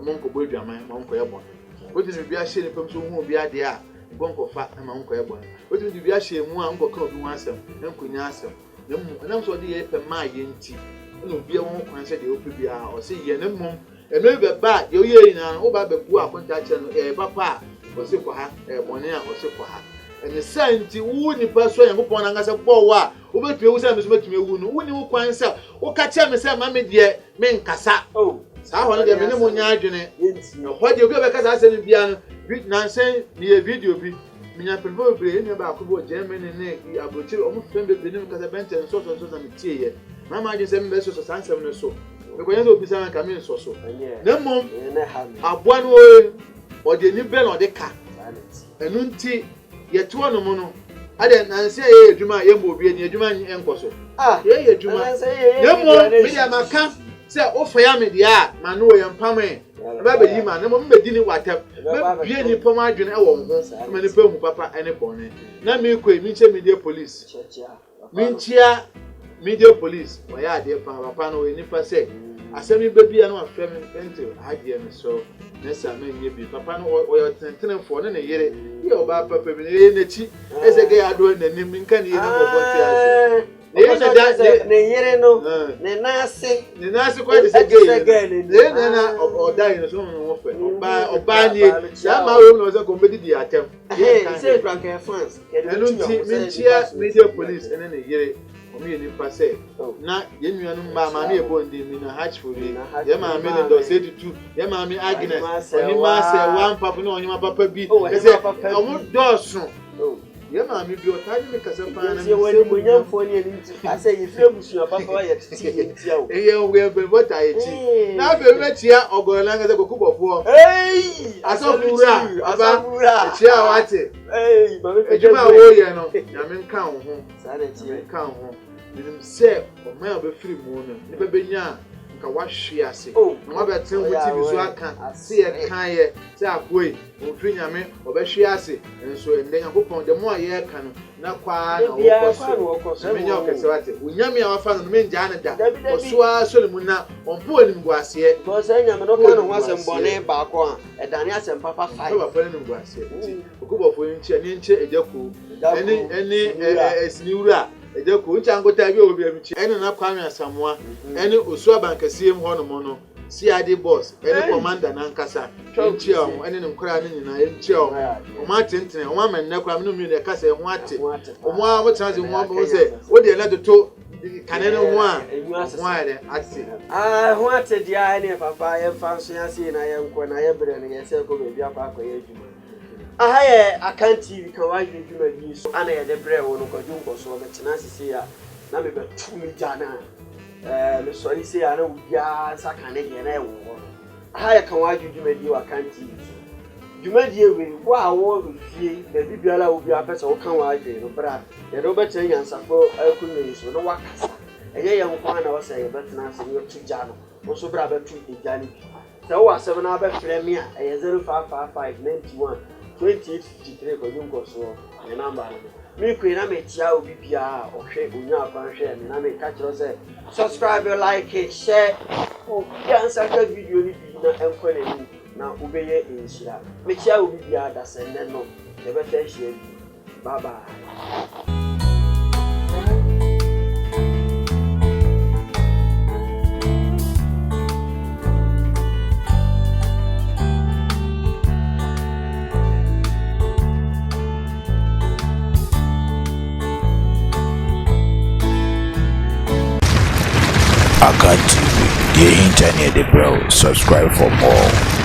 mo nkobo eduaman mo nko ye bon wotumi bibia hye ne pemu so wo obi ade a bonko fa ma nko ye bon wotumi bibia hye mu a nko ka obi ho asem nkonya asem na so de ye pe ma ye nti no bia wo kwan se de opi bia o se ye ne mum eme be ba ye ye ina wo ba be bu akonta che no ba pa o se ko ha bone a o se ko ha ene santi wu ni pa so Yankopon na ngasa bo wa wo betue wu se me so betue wu no wu ni wo kwan se wo ka che me se ma me de me nkasa sa ho no de me ne mo nya adwene ho de obi be kasa se ne bia no na se ni e video bi minya pelbo be ne ba ko bo Germany ne abrochi o mo fem be ne kasa benten so na me tie ye mama je se me so sansem ne so me ko yenzo obi sa ka me so na mom aboa no o de ni be no de ka enu nti yetuo no mo no ade nanse ye adwuma ye mo obi ni adwuma enkoso ye adwuma ye mo me ya maka se o fa ya me dia ma no ye mpame ba be yi ma na mo me di ni watam me bie ni pom adwene e wo ho me ni pa mu papa ene bone na me ko mi che media police mi chia media police o ya de papa no ni pa se asemi baby na afem ente adie me so na sa me nye bi papa no o yo tenten fo ne yere ye o ba papa bi ne na chi ese ge ado na nim nka ne na bo bote ase ne yere no ne nase kwa de se ge ne na o dai no so no fe oba ni ya ma wo no se ko mbedi di atem ye se frank fans enu nti me chia media police ene ne yere omo ye nipa say na ye nua no mba ma me bondi mi na hatchful ye ma me ndo say tu ye ma me Agnes oni ma say one papa no onyima papa bi say omo doso ye ma me bi o tani me kasa pa na me wani munyamfo ne ni asa ye fie busua papa ye titi ye tia o ye we be bota ye ti na be me tia ogola nga say kokubofo asofura aba tia wate mama pe ejuma wo ye no ya me nka ho sa na ti nka ho nim say o ma obefiri mu no ni be benya nka wahwe ase na wabɛten wo ti bi so aka se ye kan ye se akoi ofiri nyame obɛhwe ase nso ende yakopɔn de mo a ye ka no na kwa na wo so menya okese wate unyame a wafa no menja na da oso a solemu na ompo anim gu ase ko se nyame no ka no ho asem bone ba ko a edane asem papa 5 ko ba fa anim gu ase nti okubɔfo nchi ani nche ejako eni esiniwura ejako ncha ngota bi obi amichi eni na kwa nwa samoa eni osu abankase em ho no mo no CID boss eni commander na nkasa nchi a eni nkora ne nyina nchi a o ma tentene o ma menne kwa me no mi ne kasa ho ate o mo a mo transi ho mo se o de na toto kanene ho a ho a de ate ho ate dia eni papa ye fanso ya se na ye nko na ye bre ne ye se ko be bia kwa ye adwuma ahaye akanti kan wa adwuma bi so ana ye de bre wo no kwadwo nko so be tena sisi ya na me be tu mi jana me sorry say ya na ubia sakane ye na e wo ahaye kan wa adwuma bi wa kanti dwumadi ewe wa wo fie be bibiala obi apesa wo kan wa adwe no bra ye do be tena nyansafo akunwe so no wakasa eye ye nko na wo say ye be tena se yo tu jana wo so bra be tu ejani so wa 7 na be frɛ me a eye 055591 2853 ko yunko so ne number no me kwena me tia obi bia ohwe onya akwanhwe me na me ka kiro say subscribe, like, share o yansa ka video ni bi na enko na ni na obeye enhira me tia obi bia da senne no e be ta hia bye bye. Akan TV, the internet, bro. Subscribe for more.